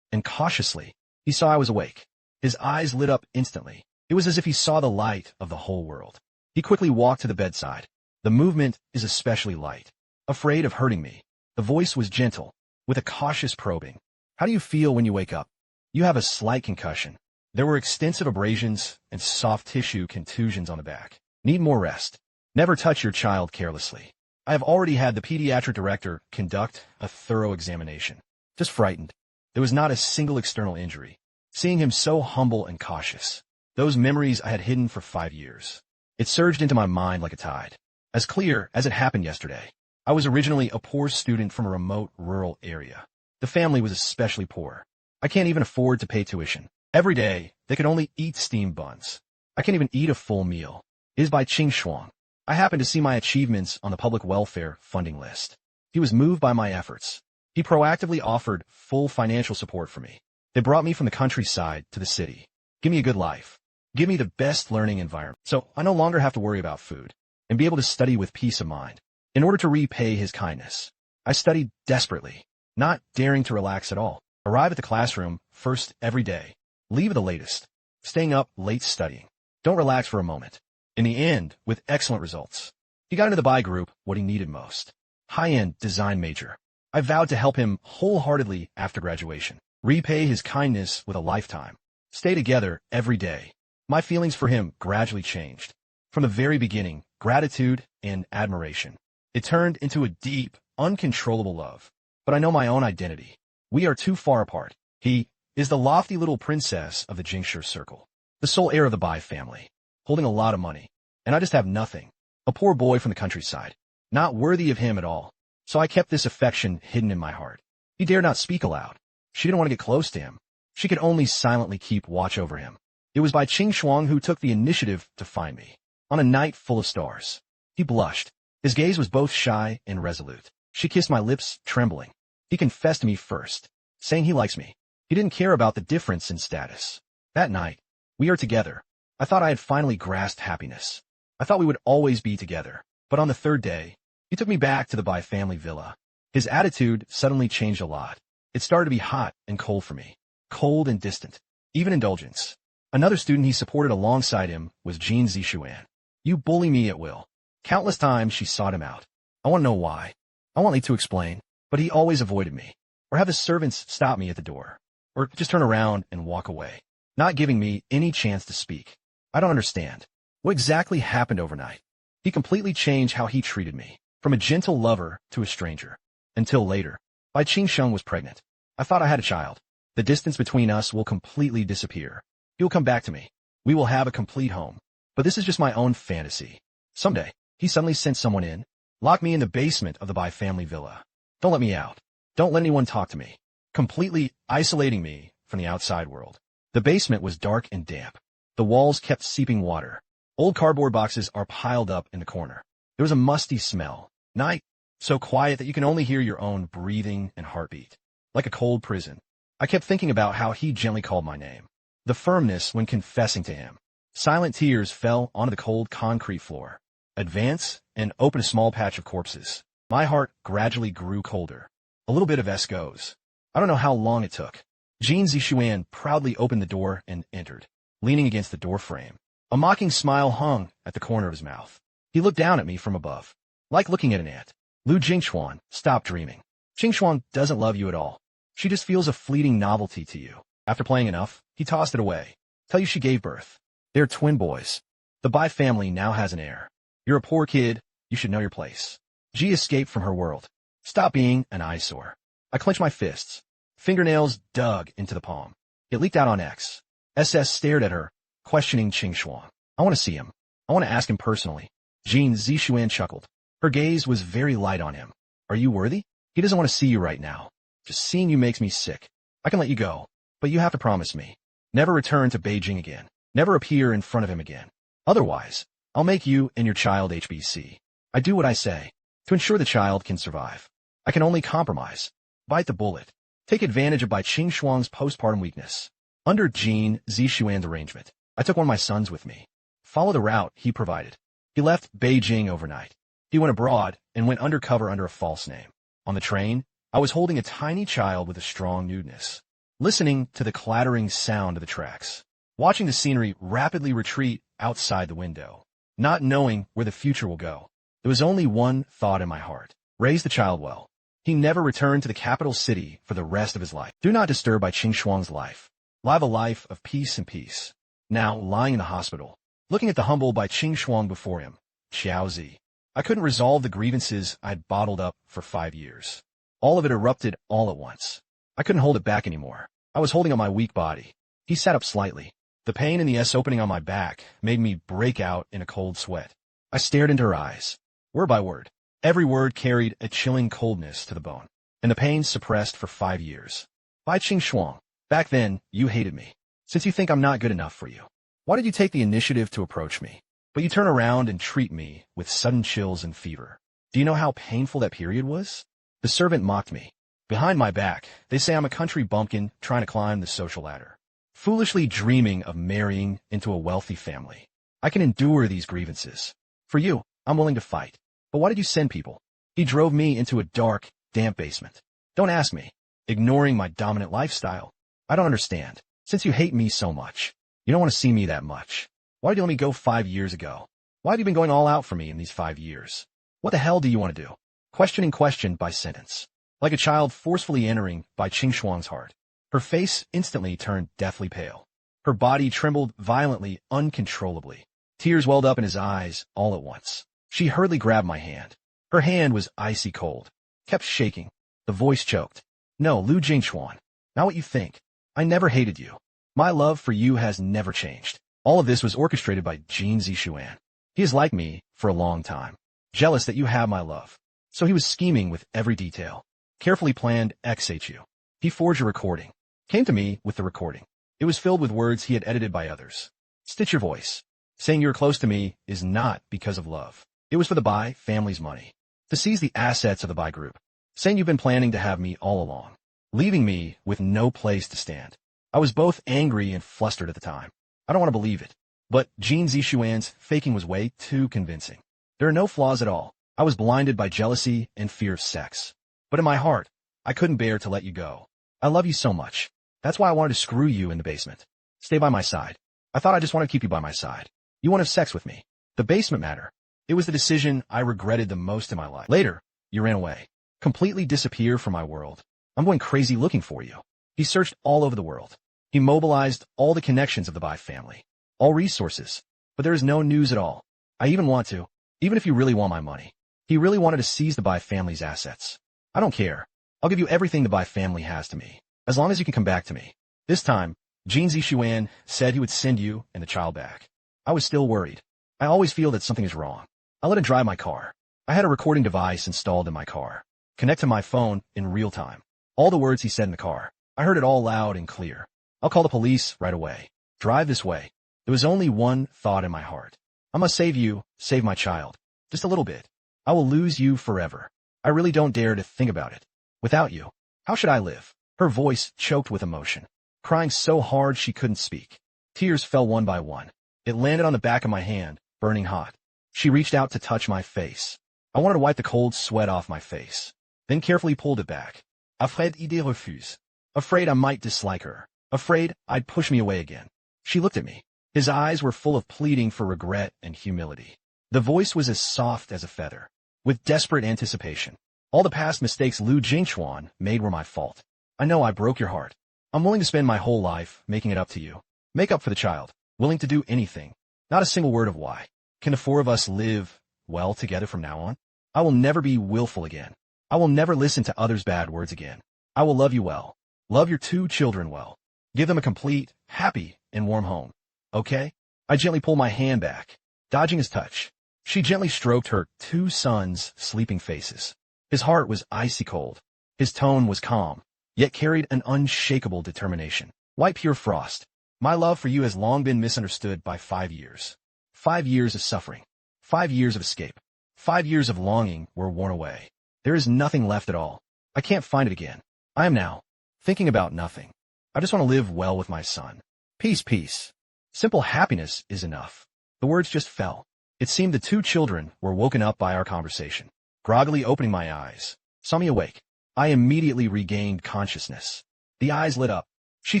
And cautiously, he saw I was awake. His eyes lit up instantly. It was as if he saw the light of the whole world. He quickly walked to the bedside. The movement is especially light. Afraid of hurting me. The voice was gentle, with a cautious probing. How do you feel when you wake up? You have a slight concussion. There were extensive abrasions and soft tissue contusions on the back. Need more rest. Never touch your child carelessly. I have already had the pediatric director conduct a thorough examination. Just frightened. There was not a single external injury. Seeing him so humble and cautious. Those memories I had hidden for 5 years. It surged into my mind like a tide. As clear as it happened yesterday. I was originally a poor student from a remote rural area. The family was especially poor. I can't even afford to pay tuition. Every day, they could only eat steamed buns. I can't even eat a full meal. It is by Qing Shuang. I happened to see my achievements on the public welfare funding list. He was moved by my efforts. He proactively offered full financial support for me. They brought me from the countryside to the city. Give me a good life. Give me the best learning environment. So I no longer have to worry about food and be able to study with peace of mind. In order to repay his kindness, I studied desperately, not daring to relax at all. Arrive at the classroom first every day. Leave at the latest. Staying up late studying. Don't relax for a moment. In the end, with excellent results. He got into the BI group what he needed most. High-end design major. I vowed to help him wholeheartedly after graduation. Repay his kindness with a lifetime. Stay together every day. My feelings for him gradually changed. From the very beginning, gratitude and admiration. It turned into a deep, uncontrollable love. But I know my own identity. We are too far apart. He is the lofty little princess of the Jingshi circle. The sole heir of the Bai family. Holding a lot of money. And I just have nothing. A poor boy from the countryside. Not worthy of him at all. So I kept this affection hidden in my heart. He dared not speak aloud. She didn't want to get close to him. She could only silently keep watch over him. It was by Qing Shuang who took the initiative to find me. On a night full of stars. He blushed. His gaze was both shy and resolute. She kissed my lips, trembling. He confessed to me first, saying he likes me. He didn't care about the difference in status. That night, we are together. I thought I had finally grasped happiness. I thought we would always be together. But on the third day, he took me back to the Bai family villa. His attitude suddenly changed a lot. It started to be hot and cold for me. Cold and distant. Even indulgence. Another student he supported alongside him was Jean Zixuan. You bully me at will. Countless times she sought him out. I want to know why. I want Lee to explain, but he always avoided me. Or have the servants stop me at the door. Or just turn around and walk away. Not giving me any chance to speak. I don't understand. What exactly happened overnight? He completely changed how he treated me. From a gentle lover to a stranger. Until later. Bai Qingsheng was pregnant. I thought I had a child. The distance between us will completely disappear. He will come back to me. We will have a complete home. But this is just my own fantasy. Someday, he suddenly sent someone in. Locked me in the basement of the Bai family villa. Don't let me out. Don't let anyone talk to me. Completely isolating me from the outside world. The basement was dark and damp. The walls kept seeping water. Old cardboard boxes are piled up in the corner. There was a musty smell. Night, so quiet that you can only hear your own breathing and heartbeat. Like a cold prison. I kept thinking about how he gently called my name. The firmness when confessing to him. Silent tears fell onto the cold concrete floor. Advance and open a small patch of corpses. My heart gradually grew colder. A little bit of Esco's. I don't know how long it took. Jean Zixuan proudly opened the door and entered, leaning against the door frame. A mocking smile hung at the corner of his mouth. He looked down at me from above, like looking at an ant. Lu Jingxuan, stop dreaming. Qingxuan doesn't love you at all. She just feels a fleeting novelty to you. After playing enough, he tossed it away. Tell you she gave birth. They're twin boys. The Bai family now has an heir. You're a poor kid. You should know your place. Ji escaped from her world. Stop being an eyesore. I clenched my fists. Fingernails dug into the palm. It leaked out on X. SS stared at her, questioning Qingxuan. I want to see him. I want to ask him personally. Jean Zixuan chuckled. Her gaze was very light on him. Are you worthy? He doesn't want to see you right now. Just seeing you makes me sick. I can let you go, but you have to promise me. Never return to Beijing again. Never appear in front of him again. Otherwise, I'll make you and your child HBC. I do what I say. To ensure the child can survive. I can only compromise. Bite the bullet. Take advantage of Bai Qingxuang's postpartum weakness. Under Jean Zixuan's arrangement, I took one of my sons with me. Follow the route he provided. He left Beijing overnight. He went abroad and went undercover under a false name. On the train, I was holding a tiny child with a strong nudeness, listening to the clattering sound of the tracks, watching the scenery rapidly retreat outside the window, not knowing where the future will go. There was only one thought in my heart. Raise the child well. He never returned to the capital city for the rest of his life. Do not disturb by Qing Shuang's life. Live a life of peace and peace. Now, lying in the hospital, looking at the humble by Qing Shuang before him, Xiaozi. I couldn't resolve the grievances I'd bottled up for 5 years. All of it erupted all at once. I couldn't hold it back anymore. I was holding on my weak body. He sat up slightly. The pain in the S opening on my back made me break out in a cold sweat. I stared into her eyes. Word by word. Every word carried a chilling coldness to the bone, and the pain suppressed for 5 years. Bai Qing Shuang, back then, you hated me. Since you think I'm not good enough for you, why did you take the initiative to approach me? But you turn around and treat me with sudden chills and fever. Do you know how painful that period was? The servant mocked me. Behind my back, they say I'm a country bumpkin trying to climb the social ladder, foolishly dreaming of marrying into a wealthy family. I can endure these grievances. For you, I'm willing to fight. But why did you send people? He drove me into a dark, damp basement. Don't ask me. Ignoring my dominant lifestyle. I don't understand. Since you hate me so much, you don't want to see me that much. Why did you let me go 5 years ago? Why have you been going all out for me in these 5 years? What the hell do you want to do? Questioning question by sentence. Like a child forcefully entering by Qing Shuang's heart. Her face instantly turned deathly pale. Her body trembled violently, uncontrollably. Tears welled up in his eyes all at once. She hurriedly grabbed my hand. Her hand was icy cold, kept shaking. The voice choked. No, Lu Jingchuan, not what you think. I never hated you. My love for you has never changed. All of this was orchestrated by Jin Zixuan. He is like me for a long time, jealous that you have my love. So he was scheming with every detail. Carefully planned XHU. He forged a recording. Came to me with the recording. It was filled with words he had edited by others. Stitch your voice. Saying you're close to me is not because of love. It was for the Bai family's money. To seize the assets of the Bai group. Saying you've been planning to have me all along. Leaving me with no place to stand. I was both angry and flustered at the time. I don't want to believe it. But Jin Zixuan's faking was way too convincing. There are no flaws at all. I was blinded by jealousy and fear of sex. But in my heart, I couldn't bear to let you go. I love you so much. That's why I wanted to screw you in the basement. Stay by my side. I thought I just wanted to keep you by my side. You want to have sex with me. The basement matter. It was the decision I regretted the most in my life. Later, you ran away. Completely disappear from my world. I'm going crazy looking for you. He searched all over the world. He mobilized all the connections of the Bai family. All resources. But there is no news at all. I even want to. Even if you really want my money. He really wanted to seize the Bai family's assets. I don't care. I'll give you everything the Bai family has to me. As long as you can come back to me. This time, Jin Zixuan said he would send you and the child back. I was still worried. I always feel that something is wrong. I let him drive my car. I had a recording device installed in my car. Connect to my phone in real time. All the words he said in the car. I heard it all loud and clear. I'll call the police right away. Drive this way. There was only one thought in my heart. I must save you, save my child. Just a little bit. I will lose you forever. I really don't dare to think about it. Without you, how should I live? Her voice choked with emotion. Crying so hard she couldn't speak. Tears fell one by one. It landed on the back of my hand, burning hot. She reached out to touch my face. I wanted to wipe the cold sweat off my face. Then carefully pulled it back. Afraid idée refuse. Afraid I might dislike her. Afraid I'd push me away again. She looked at me. His eyes were full of pleading for regret and humility. The voice was as soft as a feather. With desperate anticipation. All the past mistakes Lu Jingchuan made were my fault. I know I broke your heart. I'm willing to spend my whole life making it up to you. Make up for the child. Willing to do anything. Not a single word of why. Can the four of us live well together from now on? I will never be willful again. I will never listen to others' bad words again. I will love you well. Love your 2 children well. Give them a complete, happy, and warm home. Okay? I gently pulled my hand back, dodging his touch. She gently stroked her 2 sons' sleeping faces. His heart was icy cold. His tone was calm, yet carried an unshakable determination. White pure frost. My love for you has long been misunderstood by 5 years. 5 years of suffering. 5 years of escape. 5 years of longing were worn away. There is nothing left at all. I can't find it again. I am now thinking about nothing. I just want to live well with my son. Peace, peace. Simple happiness is enough. The words just fell. It seemed the two children were woken up by our conversation. Groggily opening my eyes, saw me awake. I immediately regained consciousness. The eyes lit up. She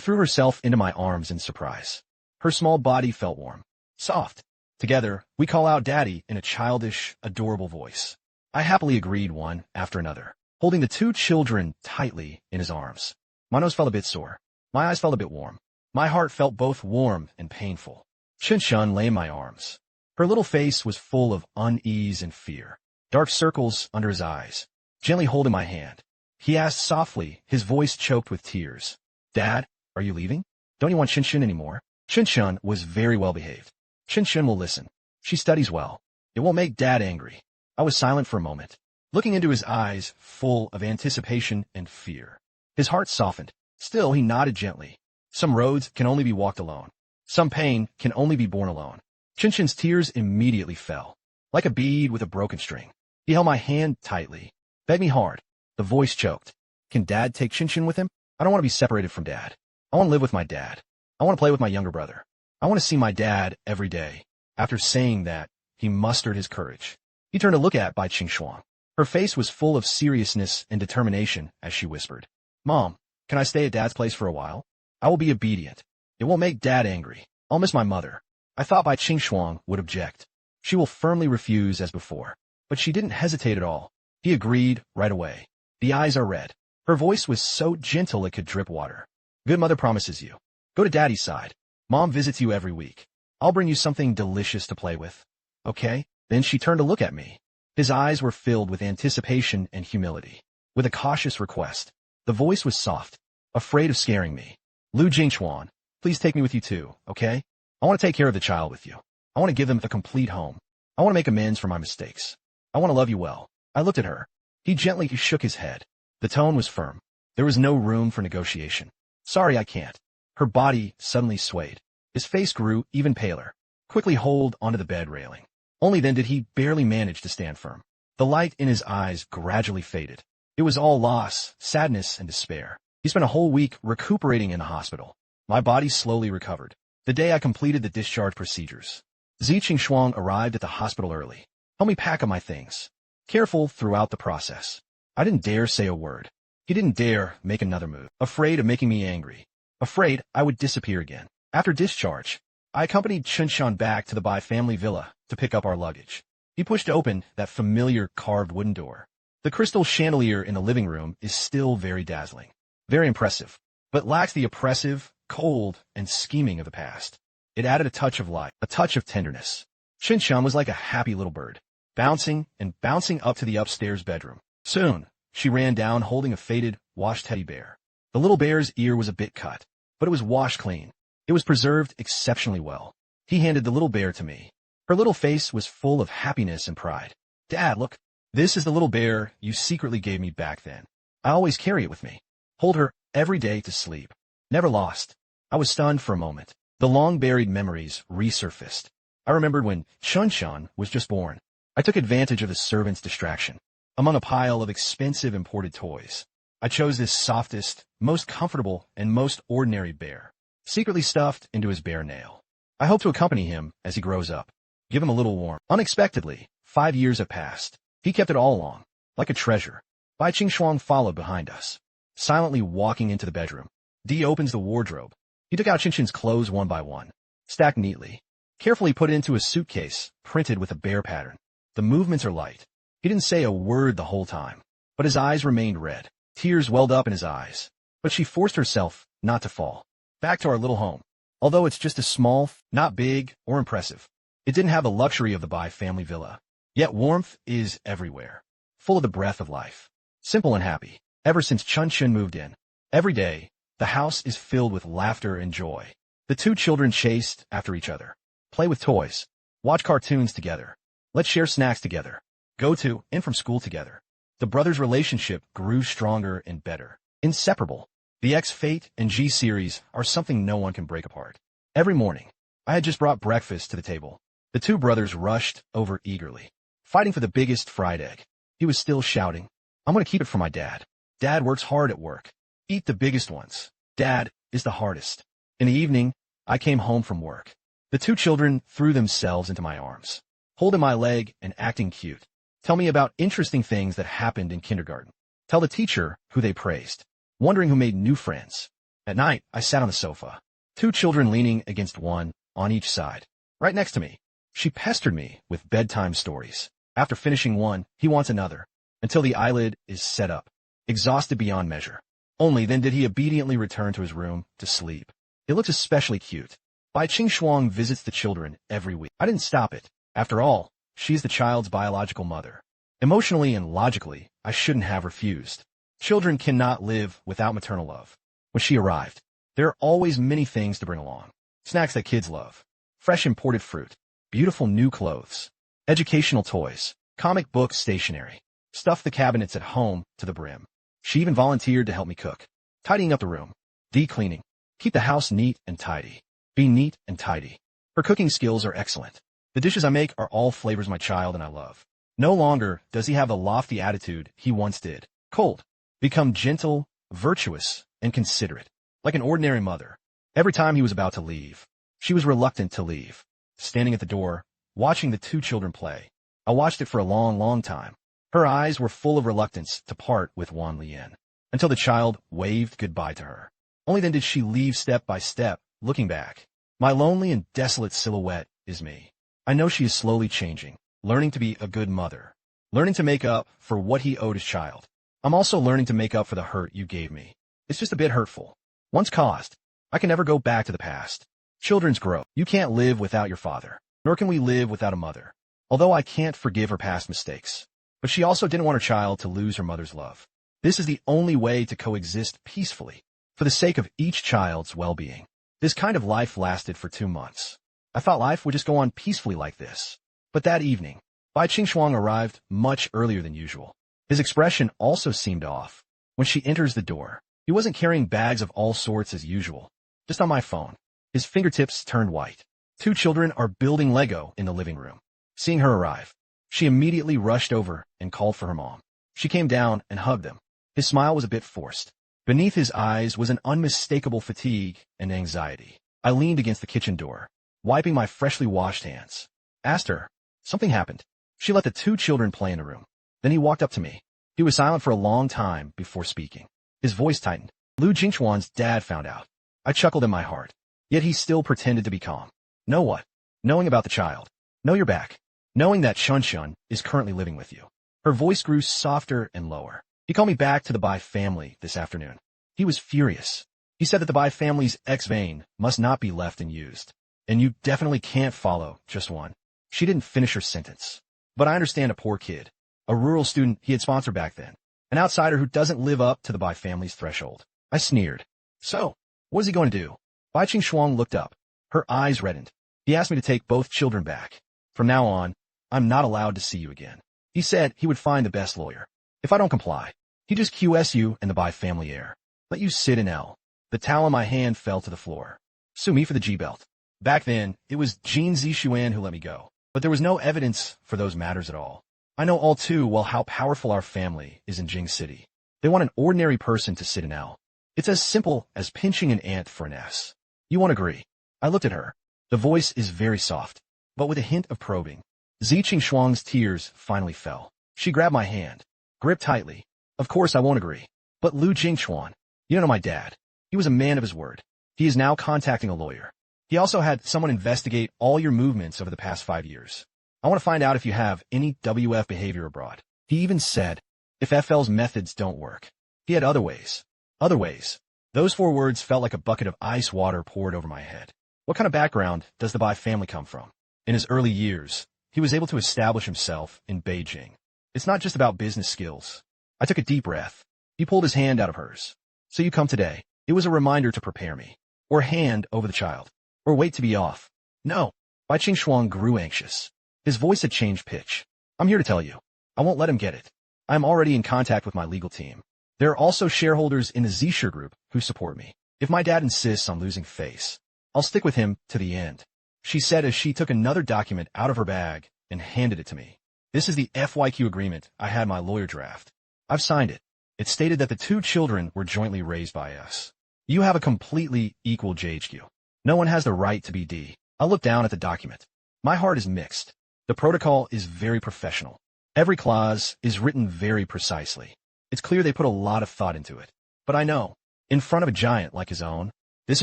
threw herself into my arms in surprise. Her small body felt warm, soft. Together, we call out Daddy in a childish, adorable voice. I happily agreed one after another, holding the two children tightly in his arms. My nose felt a bit sore. My eyes felt a bit warm. My heart felt both warm and painful. Chun lay in my arms. Her little face was full of unease and fear. Dark circles under his eyes. Gently holding my hand, he asked softly, his voice choked with tears. Dad, are you leaving? Don't you want Chun anymore? Chun was very well behaved. Chun will listen. She studies well. It won't make Dad angry. I was silent for a moment, looking into his eyes full of anticipation and fear. His heart softened. Still, he nodded gently. Some roads can only be walked alone. Some pain can only be borne alone. Chun's tears immediately fell, like a bead with a broken string. He held my hand tightly, begged me hard. The voice choked. Can Dad take Chun with him? I don't want to be separated from Dad. I want to live with my dad. I want to play with my younger brother. I want to see my dad every day. After saying that, he mustered his courage. He turned to look at Bai Qingxuang. Her face was full of seriousness and determination as she whispered, Mom, can I stay at Dad's place for a while? I will be obedient. It won't make Dad angry. I'll miss my mother. I thought Bai Qingxuang would object. She will firmly refuse as before. But she didn't hesitate at all. He agreed right away. The eyes are red. Her voice was so gentle it could drip water. Good mother promises you. Go to Daddy's side. Mom visits you every week. I'll bring you something delicious to play with. Okay? Then she turned to look at me. His eyes were filled with anticipation and humility. With a cautious request. The voice was soft, afraid of scaring me. Lu Jingchuan, please take me with you too, okay? I want to take care of the child with you. I want to give them a complete home. I want to make amends for my mistakes. I want to love you well. I looked at her. He gently shook his head. The tone was firm. There was no room for negotiation. Sorry, I can't. Her body suddenly swayed. His face grew even paler. Quickly hold onto the bed railing. Only then did he barely manage to stand firm. The light in his eyes gradually faded. It was all loss, sadness, and despair. He spent a whole week recuperating in the hospital. My body slowly recovered. The day I completed the discharge procedures, Zi Qingxuang arrived at the hospital early. Helped me pack up my things. Careful throughout the process. I didn't dare say a word. He didn't dare make another move. Afraid of making me angry. Afraid I would disappear again. After discharge, I accompanied Chun back to the Bai family villa to pick up our luggage. He pushed open that familiar carved wooden door. The crystal chandelier in the living room is still very dazzling. Very impressive, but lacks the oppressive, cold, and scheming of the past. It added a touch of life, a touch of tenderness. Chun was like a happy little bird, bouncing and bouncing up to the upstairs bedroom. Soon, she ran down holding a faded, washed teddy bear. The little bear's ear was a bit cut, but it was washed clean. It was preserved exceptionally well. He handed the little bear to me. Her little face was full of happiness and pride. Dad, look. This is the little bear you secretly gave me back then. I always carry it with me. Hold her every day to sleep. Never lost. I was stunned for a moment. The long-buried memories resurfaced. I remembered when Chun was just born. I took advantage of the servant's distraction. Among a pile of expensive imported toys, I chose this softest, most comfortable, and most ordinary bear, secretly stuffed into his bare nail. I hope to accompany him as he grows up. Give him a little warmth. Unexpectedly, 5 years have passed. He kept it all along, like a treasure. Bai Qingxuang followed behind us, silently walking into the bedroom. Dee opens the wardrobe. He took out Chun's clothes one by one, stacked neatly, carefully put into a suitcase printed with a bear pattern. The movements are light. He didn't say a word the whole time, but his eyes remained red. Tears welled up in his eyes, but she forced herself not to fall. Back to our little home. Although it's just a small, not big or impressive, it didn't have the luxury of the Bai family villa. Yet warmth is everywhere, full of the breath of life. Simple and happy, ever since Chun moved in. Every day, the house is filled with laughter and joy. The two children chased after each other, play with toys, watch cartoons together, let's share snacks together, go to and from school together. The brothers' relationship grew stronger and better, inseparable. The X-Fate and G-Series are something no one can break apart. Every morning, I had just brought breakfast to the table. The two brothers rushed over eagerly, fighting for the biggest fried egg. He was still shouting, I'm going to keep it for my dad. Dad works hard at work. Eat the biggest ones. Dad is the hardest. In the evening, I came home from work. The two children threw themselves into my arms, holding my leg and acting cute. Tell me about interesting things that happened in kindergarten. Tell the teacher who they praised, wondering who made new friends. At night, I sat on the sofa, two children leaning against one on each side, right next to me. She pestered me with bedtime stories. After finishing one, he wants another, until the eyelid is set up, exhausted beyond measure. Only then did he obediently return to his room to sleep. It looks especially cute. Bai Qing visits the children every week. I didn't stop it. After all, she's the child's biological mother. Emotionally and logically, I shouldn't have refused. Children cannot live without maternal love. When she arrived, there are always many things to bring along. Snacks that kids love, fresh imported fruit, beautiful new clothes, educational toys, comic books, stationery, stuff the cabinets at home to the brim. She even volunteered to help me cook, tidying up the room, de-cleaning, keep the house neat and tidy. Be neat and tidy. Her cooking skills are excellent. The dishes I make are all flavors my child and I love. No longer does he have the lofty attitude he once did. Cold. Become gentle, virtuous, and considerate, like an ordinary mother. Every time he was about to leave, she was reluctant to leave, standing at the door, watching the two children play. I watched it for a long, long time. Her eyes were full of reluctance to part with Wan Lian, until the child waved goodbye to her. Only then did she leave step by step, looking back. My lonely and desolate silhouette is me. I know she is slowly changing, learning to be a good mother, learning to make up for what he owed his child. I'm also learning to make up for the hurt you gave me. It's just a bit hurtful. Once caused, I can never go back to the past. Children's grow. You can't live without your father, nor can we live without a mother. Although I can't forgive her past mistakes, but she also didn't want her child to lose her mother's love. This is the only way to coexist peacefully, for the sake of each child's well-being. This kind of life lasted for 2 months. I thought life would just go on peacefully like this. But that evening, Bai Qing arrived much earlier than usual. His expression also seemed off. When she enters the door, he wasn't carrying bags of all sorts as usual. Just on my phone, his fingertips turned white. Two children are building Lego in the living room. Seeing her arrive, she immediately rushed over and called for her mom. She came down and hugged him. His smile was a bit forced. Beneath his eyes was an unmistakable fatigue and anxiety. I leaned against the kitchen door, wiping my freshly washed hands. Asked her. Something happened. She let the two children play in the room. Then he walked up to me. He was silent for a long time before speaking. His voice tightened. Lu Jingchuan's dad found out. I chuckled in my heart. Yet he still pretended to be calm. Know what? Knowing about the child. Know you're back. Knowing that Shun is currently living with you. Her voice grew softer and lower. He called me back to the Bai family this afternoon. He was furious. He said that the Bai family's ex-vein must not be left unused. And you definitely can't follow just one. She didn't finish her sentence. But I understand a poor kid. A rural student he had sponsored back then. An outsider who doesn't live up to the Bai family's threshold. I sneered. So, what is he going to do? Bai Qing looked up. Her eyes reddened. He asked me to take both children back. From now on, I'm not allowed to see you again. He said he would find the best lawyer. If I don't comply, he just QS you and the Bai family heir. Let you sit in L. The towel in my hand fell to the floor. Sue me for the G-belt. Back then, it was Jin Zixuan who let me go. But there was no evidence for those matters at all. I know all too well how powerful our family is in Jing City. They want an ordinary person to sit in L. It's as simple as pinching an ant for an S. You won't agree. I looked at her. The voice is very soft, but with a hint of probing. Zi Qing's tears finally fell. She grabbed my hand, gripped tightly. Of course I won't agree. But Lu Jingchuan, you don't know my dad. He was a man of his word. He is now contacting a lawyer. He also had someone investigate all your movements over the past 5 years. I want to find out if you have any WF behavior abroad. He even said, if FL's methods don't work. He had other ways. Other ways. Those 4 words felt like a bucket of ice water poured over my head. What kind of background does the Bai family come from? In his early years, he was able to establish himself in Beijing. It's not just about business skills. I took a deep breath. He pulled his hand out of hers. So you come today. It was a reminder to prepare me. Or hand over the child. Or wait to be off. No. Bai Qing grew anxious. His voice had changed pitch. I'm here to tell you. I won't let him get it. I'm already in contact with my legal team. There are also shareholders in the Zisher group who support me. If my dad insists on losing face, I'll stick with him to the end. She said as she took another document out of her bag and handed it to me. This is the FYQ agreement I had my lawyer draft. I've signed it. It stated that the 2 children were jointly raised by us. You have a completely equal JHQ. No one has the right to be D. I looked down at the document. My heart is mixed. The protocol is very professional. Every clause is written very precisely. It's clear they put a lot of thought into it. But I know, in front of a giant like his own, this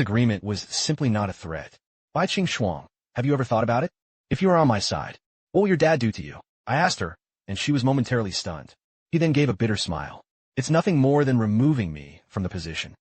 agreement was simply not a threat. Bai Qing, have you ever thought about it? If you were on my side, what will your dad do to you? I asked her, and she was momentarily stunned. He then gave a bitter smile. It's nothing more than removing me from the position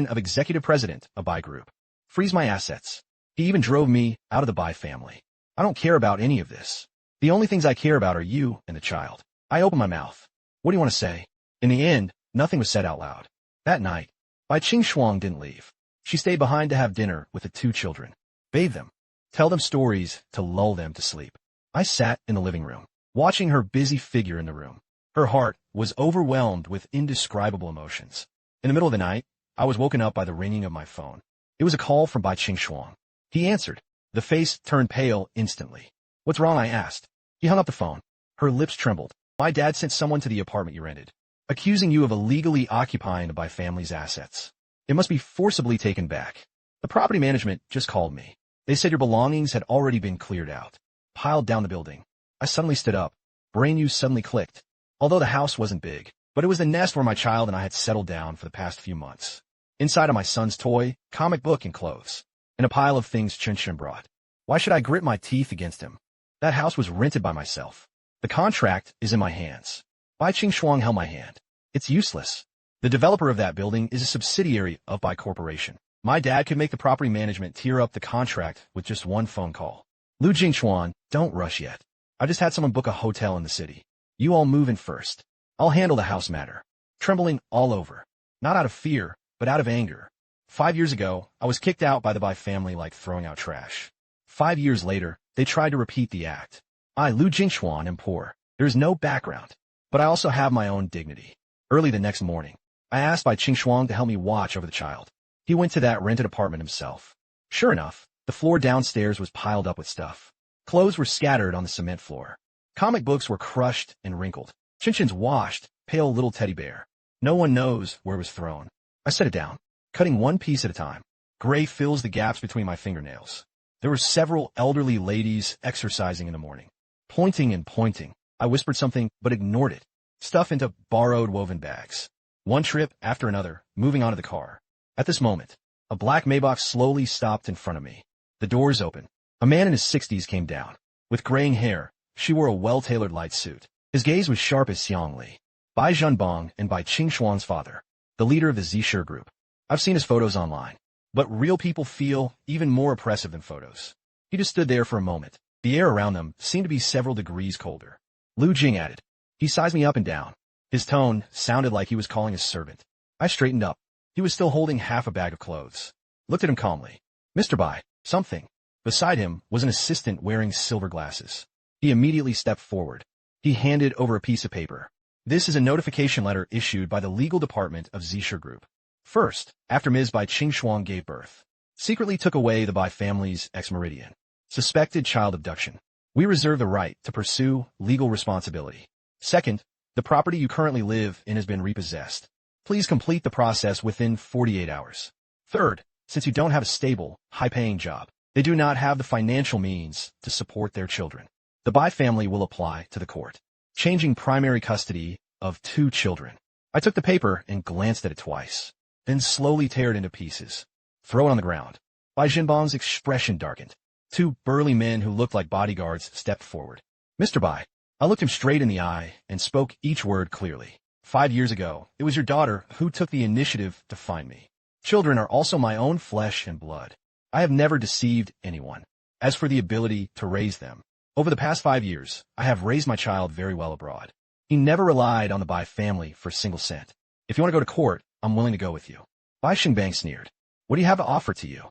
of executive president of Bai Group. Freeze my assets. He even drove me out of the Bai family. I don't care about any of this. The only things I care about are you and the child. I opened my mouth. What do you want to say? In the end, nothing was said out loud. That night, Bai Qing didn't leave. She stayed behind to have dinner with the 2 children, bathe them, tell them stories to lull them to sleep. I sat in the living room, watching her busy figure in the room. Her heart was overwhelmed with indescribable emotions. In the middle of the night, I was woken up by the ringing of my phone. It was a call from Bai Qing. He answered. The face turned pale instantly. What's wrong? I asked. He hung up the phone. Her lips trembled. My dad sent someone to the apartment you rented, accusing you of illegally occupying the Bai family's assets. It must be forcibly taken back. The property management just called me. They said your belongings had already been cleared out, piled down the building. I suddenly stood up. Brain use suddenly clicked. Although the house wasn't big, but it was the nest where my child and I had settled down for the past few months. Inside are my son's toy, comic book, and clothes, and a pile of things Chen brought. Why should I grit my teeth against him? That house was rented by myself. The contract is in my hands. Bai Qing held my hand. It's useless. The developer of that building is a subsidiary of Bai Corporation. My dad could make the property management tear up the contract with just one phone call. Lu Jingchuan, don't rush yet. I just had someone book a hotel in the city. You all move in first. I'll handle the house matter. Trembling all over. Not out of fear, but out of anger. 5 years ago, I was kicked out by the Bai family like throwing out trash. 5 years later, they tried to repeat the act. I, Lu Jingchuan, am poor. There is no background. But I also have my own dignity. Early the next morning, I asked Bai Qing to help me watch over the child. He went to that rented apartment himself. Sure enough, the floor downstairs was piled up with stuff. Clothes were scattered on the cement floor. Comic books were crushed and wrinkled. Chinchin's washed, pale little teddy bear. No one knows where it was thrown. I set it down, cutting one piece at a time. Gray fills the gaps between my fingernails. There were several elderly ladies exercising in the morning. Pointing and pointing, I whispered something but ignored it. Stuff into borrowed woven bags. One trip after another, moving on to the car. At this moment, a black Maybach slowly stopped in front of me. The doors opened. A man in his 60s came down. With graying hair, she wore a well-tailored light suit. His gaze was sharp as Xiang Li. Bai Zhenbong and Bai Qing's father, the leader of the Zisher group. I've seen his photos online. But real people feel even more oppressive than photos. He just stood there for a moment. The air around them seemed to be several degrees colder. Lu Jing added. He sized me up and down. His tone sounded like he was calling his servant. I straightened up. He was still holding half a bag of clothes. Looked at him calmly. Mr. Bai, something. Beside him was an assistant wearing silver glasses. He immediately stepped forward. He handed over a piece of paper. This is a notification letter issued by the legal department of Zisher Group. First, after Ms. Bai Qing gave birth, secretly took away the Bai family's ex-meridian. Suspected child abduction. We reserve the right to pursue legal responsibility. Second, the property you currently live in has been repossessed. Please complete the process within 48 hours. Third, since you don't have a stable, high-paying job, they do not have the financial means to support their children. The Bai family will apply to the court, changing primary custody of 2 children. I took the paper and glanced at it twice, then slowly tear it into pieces. Throw it on the ground. Bai Zhenbong's expression darkened. 2 burly men who looked like bodyguards stepped forward. Mr. Bai. I looked him straight in the eye and spoke each word clearly. 5 years ago, it was your daughter who took the initiative to find me. Children are also my own flesh and blood. I have never deceived anyone. As for the ability to raise them, over the past 5 years, I have raised my child very well abroad. He never relied on the Bai family for a single cent. If you want to go to court, I'm willing to go with you. Bai Xingbang sneered. What do you have to offer to you?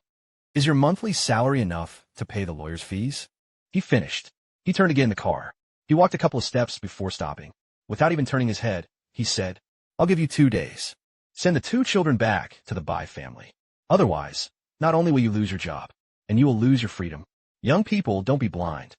Is your monthly salary enough to pay the lawyer's fees? He finished. He turned to get in the car. He walked a couple of steps before stopping. Without even turning his head, he said, I'll give you 2 days. Send the 2 children back to the Bai family. Otherwise, not only will you lose your job, and you will lose your freedom. Young people, don't be blind.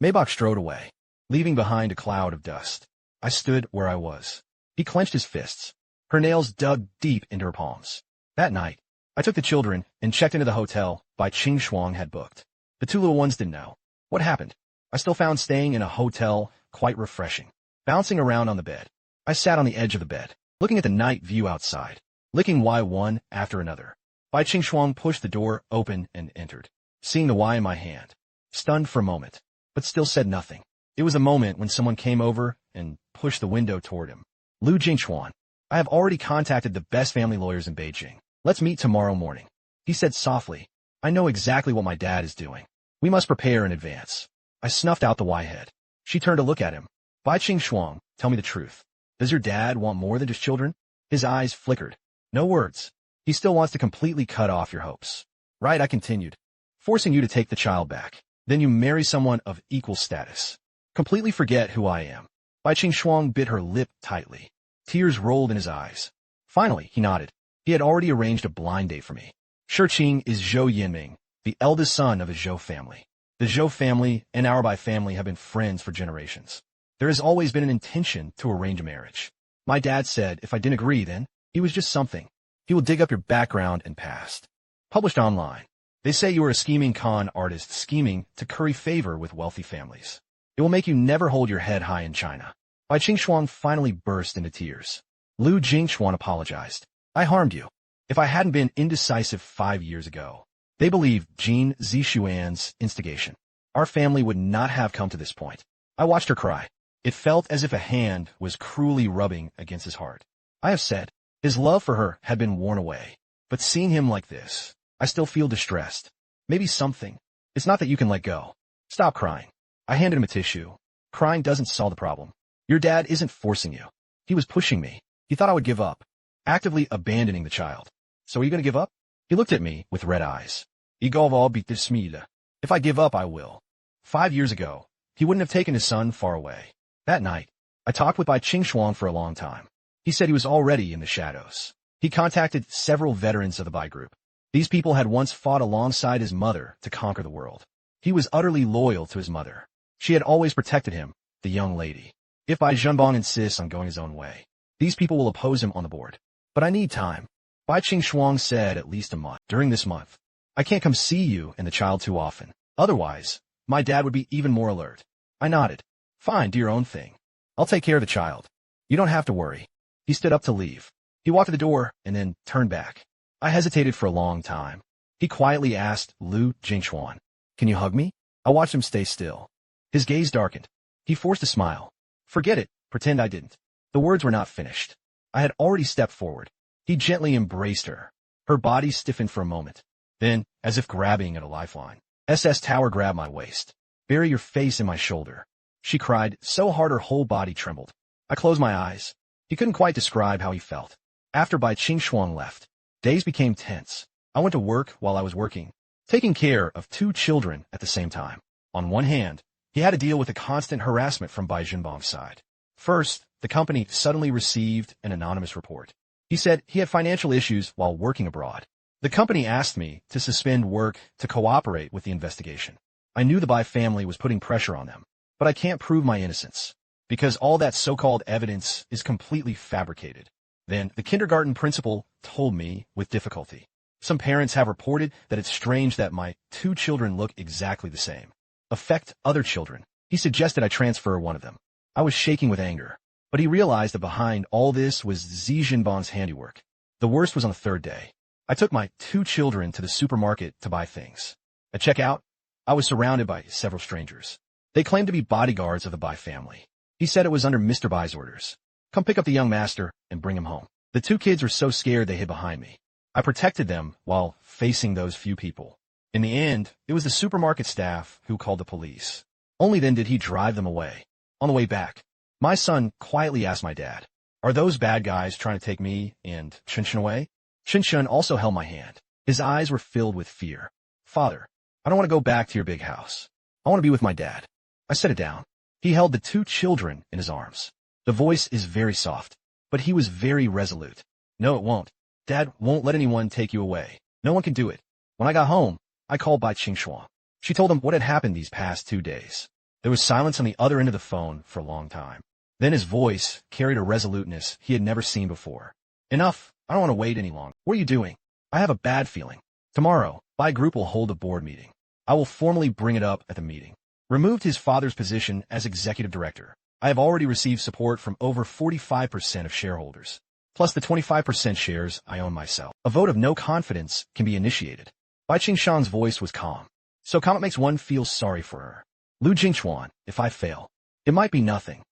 Maybach strode away, leaving behind a cloud of dust. I stood where I was. He clenched his fists. Her nails dug deep into her palms. That night, I took the children and checked into the hotel Bai Ching Shuang had booked. The two little ones didn't know what happened. I still found staying in a hotel quite refreshing. Bouncing around on the bed, I sat on the edge of the bed, looking at the night view outside, licking Y one after another. Bai Ching Shuang pushed the door open and entered, seeing the Y in my hand, stunned for a moment, but still said nothing. It was a moment when someone came over and pushed the window toward him. Lu Jingchuan, I have already contacted the best family lawyers in Beijing. Let's meet tomorrow morning. He said softly. I know exactly what my dad is doing. We must prepare in advance. I snuffed out the Y head. She turned to look at him. Bai Ching Shuang, tell me the truth. Does your dad want more than just children? His eyes flickered. No words. He still wants to completely cut off your hopes. Right, I continued. Forcing you to take the child back. Then you marry someone of equal status. Completely forget who I am. Bai Ching Shuang bit her lip tightly. Tears rolled in his eyes. Finally, he nodded. He had already arranged a blind date for me. Shirqing is Zhou Yinming, the eldest son of the Zhou family. The Zhou family and our Bai family have been friends for generations. There has always been an intention to arrange a marriage. My dad said if I didn't agree then, he was just something. He will dig up your background and past. Published online. They say you are a scheming con artist scheming to curry favor with wealthy families. It will make you never hold your head high in China. Bai Ching Shuang finally burst into tears. Lu Jingchuan apologized. I harmed you. If I hadn't been indecisive 5 years ago, they believed Jin Zixuan's instigation. Our family would not have come to this point. I watched her cry. It felt as if a hand was cruelly rubbing against his heart. I have said, his love for her had been worn away. But seeing him like this, I still feel distressed. Maybe something. It's not that you can let go. Stop crying. I handed him a tissue. Crying doesn't solve the problem. Your dad isn't forcing you. He was pushing me. He thought I would give up, actively abandoning the child. So are you going to give up? He looked at me with red eyes. Igolval beat this smida. If I give up, I will. 5 years ago, he wouldn't have taken his son far away. That night, I talked with Bai Ching Shuang for a long time. He said he was already in the shadows. He contacted several veterans of the Bai group. These people had once fought alongside his mother to conquer the world. He was utterly loyal to his mother. She had always protected him, the young lady. If Bai Zhenbong insists on going his own way, these people will oppose him on the board. But I need time. Bai Ching Shuang said at least a month. During this month, I can't come see you and the child too often. Otherwise, my dad would be even more alert. I nodded. Fine, do your own thing. I'll take care of the child. You don't have to worry. He stood up to leave. He walked to the door and then turned back. I hesitated for a long time. He quietly asked Lu Jingchuan, can you hug me? I watched him stay still. His gaze darkened. He forced a smile. Forget it. Pretend I didn't. The words were not finished. I had already stepped forward. He gently embraced her. Her body stiffened for a moment. Then, as if grabbing at a lifeline, SS Tower grabbed my waist. Bury your face in my shoulder. She cried so hard her whole body trembled. I closed my eyes. He couldn't quite describe how he felt. After Bai Ching Shuang left, days became tense. I went to work while I was working, taking care of 2 children at the same time. On one hand, he had to deal with the constant harassment from Bai Zhenbong's side. First, the company suddenly received an anonymous report. He said he had financial issues while working abroad. The company asked me to suspend work to cooperate with the investigation. I knew the Bai family was putting pressure on them, but I can't prove my innocence, because all that so-called evidence is completely fabricated. Then, the kindergarten principal told me with difficulty. Some parents have reported that it's strange that my 2 children look exactly the same. Affect other children. He suggested I transfer one of them. I was shaking with anger, but he realized that behind all this was Xi Jinbang's handiwork. The worst was on the 3rd day. I took my 2 children to the supermarket to buy things. At checkout, I was surrounded by several strangers. They claimed to be bodyguards of the Bai family. He said it was under Mr. Bai's orders. Come pick up the young master and bring him home. The 2 kids were so scared they hid behind me. I protected them while facing those few people. In the end, it was the supermarket staff who called the police. Only then did he drive them away. On the way back, my son quietly asked my dad, are those bad guys trying to take me and Chen away? Chen also held my hand. His eyes were filled with fear. Father, I don't want to go back to your big house. I want to be with my dad. I set it down. He held the 2 children in his arms. The voice is very soft, but he was very resolute. No, it won't. Dad won't let anyone take you away. No one can do it. When I got home, I called Bai Ching Shuang. She told him what had happened these past 2 days. There was silence on the other end of the phone for a long time. Then his voice carried a resoluteness he had never seen before. Enough. I don't want to wait any longer. What are you doing? I have a bad feeling. Tomorrow, my group will hold a board meeting. I will formally bring it up at the meeting. Removed his father's position as executive director. I have already received support from over 45% of shareholders, plus the 25% shares I own myself. A vote of no confidence can be initiated. Bai Qingshan's voice was calm. So calm it makes one feel sorry for her. Lu Jingchuan, if I fail, it might be nothing.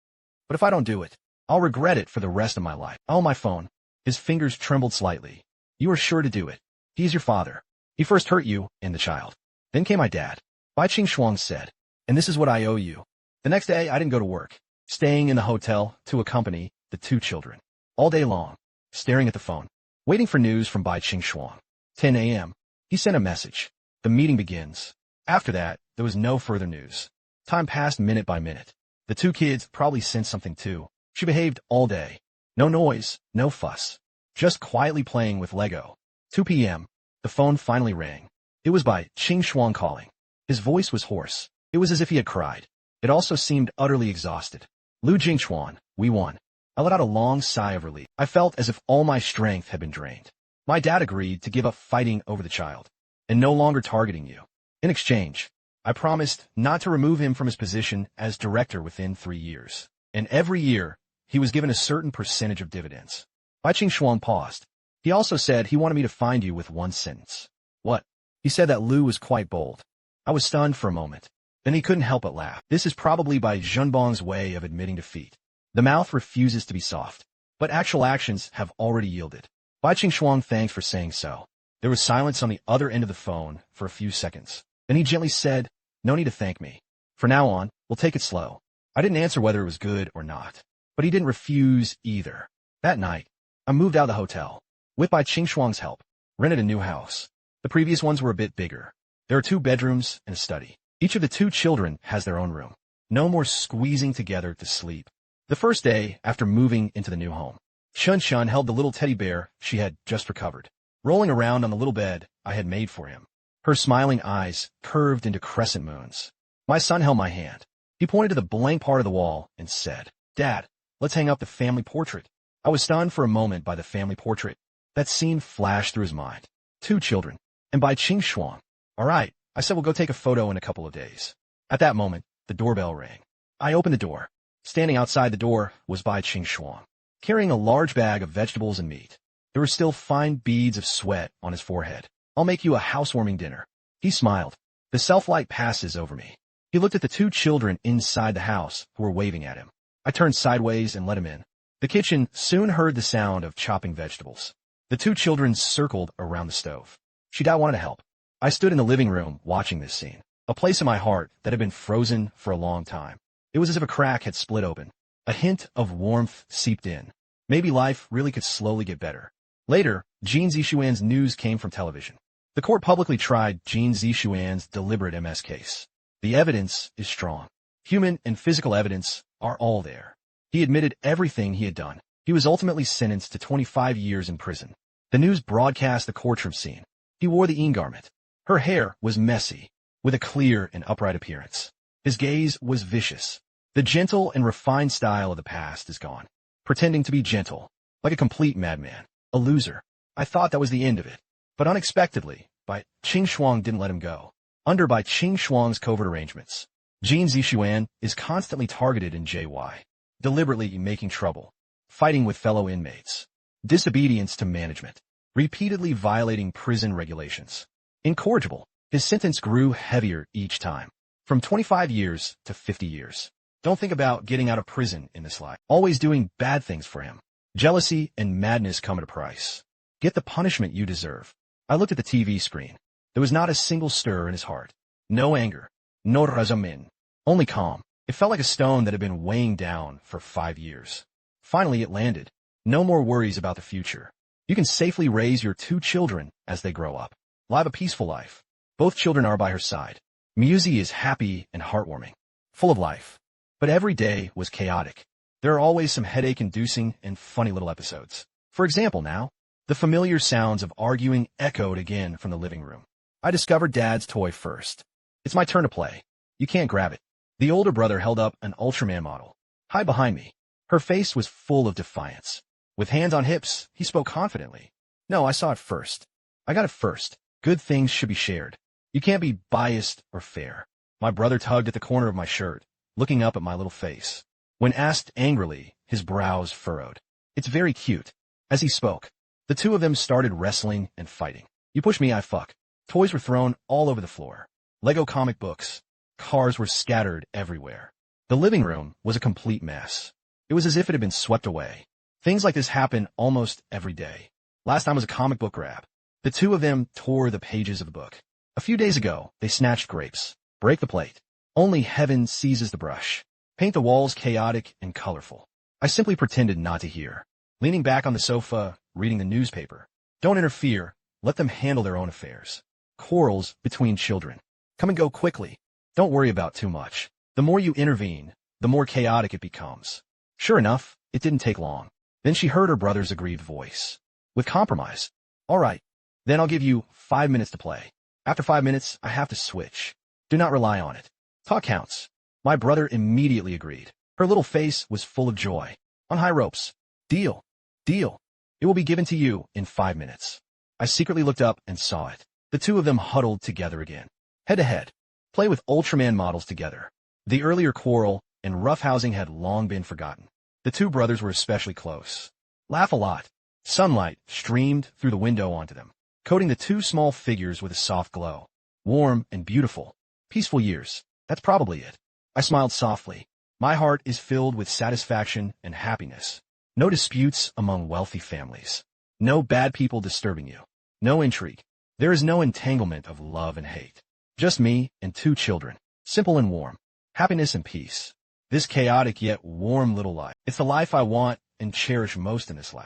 But if I don't do it, I'll regret it for the rest of my life. Oh, my phone. His fingers trembled slightly. You are sure to do it. He is your father. He first hurt you and the child. Then came my dad. Bai Qingshuang said. And this is what I owe you. The next day, I didn't go to work, staying in the hotel to accompany the two children. All day long, staring at the phone, waiting for news from Bai Qingshuang. 10 a.m. He sent a message. The meeting begins. After that, there was no further news. Time passed minute by minute. The two kids probably sensed something too. She behaved all day. No noise, no fuss. Just quietly playing with Lego. 2 p.m. The phone finally rang. It was Bai Qingshuang calling. His voice was hoarse. It was as if he had cried. It also seemed utterly exhausted. Lu Jingchuan, we won. I let out a long sigh of relief. I felt as if all my strength had been drained. My dad agreed to give up fighting over the child, and no longer targeting you. In exchange, I promised not to remove him from his position as director within 3 years. And every year, he was given a certain percentage of dividends. Bai Qingshuang paused. He also said he wanted me to find you with one sentence. What? He said that Lu was quite bold. I was stunned for a moment. Then he couldn't help but laugh. This is probably Bai Zhenbong's way of admitting defeat. The mouth refuses to be soft, but actual actions have already yielded. Bai Qingshuang thanked for saying so. There was silence on the other end of the phone for a few seconds. Then he gently said, no need to thank me. For now on, we'll take it slow. I didn't answer whether it was good or not, but he didn't refuse either. That night, I moved out of the hotel. With Bai Qingshuang's help, rented a new house. The previous ones were a bit bigger. There are 2 bedrooms and a study. Each of the 2 children has their own room. No more squeezing together to sleep. The first day after moving into the new home, Chun Chun held the little teddy bear she had just recovered, rolling around on the little bed I had made for him. Her smiling eyes curved into crescent moons. My son held my hand. He pointed to the blank part of the wall and said, Dad, let's hang up the family portrait. I was stunned for a moment by the family portrait. That scene flashed through his mind. 2 children. And Bai Qingshuang. All right, I said we'll go take a photo in a couple of days. At that moment, the doorbell rang. I opened the door. Standing outside the door was Bai Qingshuang, carrying a large bag of vegetables and meat. There were still fine beads of sweat on his forehead. I'll make you a housewarming dinner. He smiled. The self-light passes over me. He looked at the 2 children inside the house who were waving at him. I turned sideways and let him in. The kitchen soon heard the sound of chopping vegetables. The 2 children circled around the stove. She wanted to help. I stood in the living room watching this scene, a place in my heart that had been frozen for a long time. It was as if a crack had split open. A hint of warmth seeped in. Maybe life really could slowly get better. Later, Jin Zixuan's news came from television. The court publicly tried Jin Zixuan's deliberate MS case. The evidence is strong. Human and physical evidence are all there. He admitted everything he had done. He was ultimately sentenced to 25 years in prison. The news broadcast the courtroom scene. He wore the garment. Her hair was messy, with a clear and upright appearance. His gaze was vicious. The gentle and refined style of the past is gone. Pretending to be gentle, like a complete madman, a loser. I thought that was the end of it. But unexpectedly, Bai Qingshuang didn't let him go. Under Bai Qingshuang's covert arrangements, Jin Zixuan is constantly targeted in JY, deliberately making trouble, fighting with fellow inmates, disobedience to management, repeatedly violating prison regulations. Incorrigible, his sentence grew heavier each time, from 25 years to 50 years. Don't think about getting out of prison in this life. Always doing bad things for him. Jealousy and madness come at a price. Get the punishment you deserve. I looked at the TV screen. There was not a single stir in his heart. No anger. No razamin. Only calm. It felt like a stone that had been weighing down for 5 years. Finally, it landed. No more worries about the future. You can safely raise your 2 children as they grow up. Live a peaceful life. Both children are by her side. Muzi is happy and heartwarming, full of life. But every day was chaotic. There are always some headache-inducing and funny little episodes. For example now, the familiar sounds of arguing echoed again from the living room. I discovered Dad's toy first. It's my turn to play. You can't grab it. The older brother held up an Ultraman model. Hide behind me. Her face was full of defiance. With hands on hips, he spoke confidently. No, I saw it first. I got it first. Good things should be shared. You can't be biased or fair. My brother tugged at the corner of my shirt, looking up at my little face. When asked angrily, his brows furrowed. It's very cute. As he spoke, the two of them started wrestling and fighting. You push me, I fuck. Toys were thrown all over the floor. Lego comic books. Cars were scattered everywhere. The living room was a complete mess. It was as if it had been swept away. Things like this happen almost every day. Last time was a comic book grab. The two of them tore the pages of the book. A few days ago, they snatched grapes. Break the plate. Only heaven seizes the brush. Paint the walls chaotic and colorful. I simply pretended not to hear. Leaning back on the sofa, reading the newspaper. Don't interfere. Let them handle their own affairs. Quarrels between children. Come and go quickly. Don't worry about too much. The more you intervene, the more chaotic it becomes. Sure enough, it didn't take long. Then she heard her brother's aggrieved voice. With compromise. All right. Then I'll give you 5 minutes to play. After 5 minutes, I have to switch. Do not rely on it. Talk counts. My brother immediately agreed. Her little face was full of joy. On high ropes. Deal. Deal. It will be given to you in 5 minutes. I secretly looked up and saw it. The two of them huddled together again. Head to head. Play with Ultraman models together. The earlier quarrel and roughhousing had long been forgotten. The two brothers were especially close. Laugh a lot. Sunlight streamed through the window onto them, coating the two small figures with a soft glow. Warm and beautiful. Peaceful years. That's probably it. I smiled softly. My heart is filled with satisfaction and happiness. No disputes among wealthy families. No bad people disturbing you. No intrigue. There is no entanglement of love and hate. Just me and 2 children. Simple and warm. Happiness and peace. This chaotic yet warm little life. It's the life I want and cherish most in this life.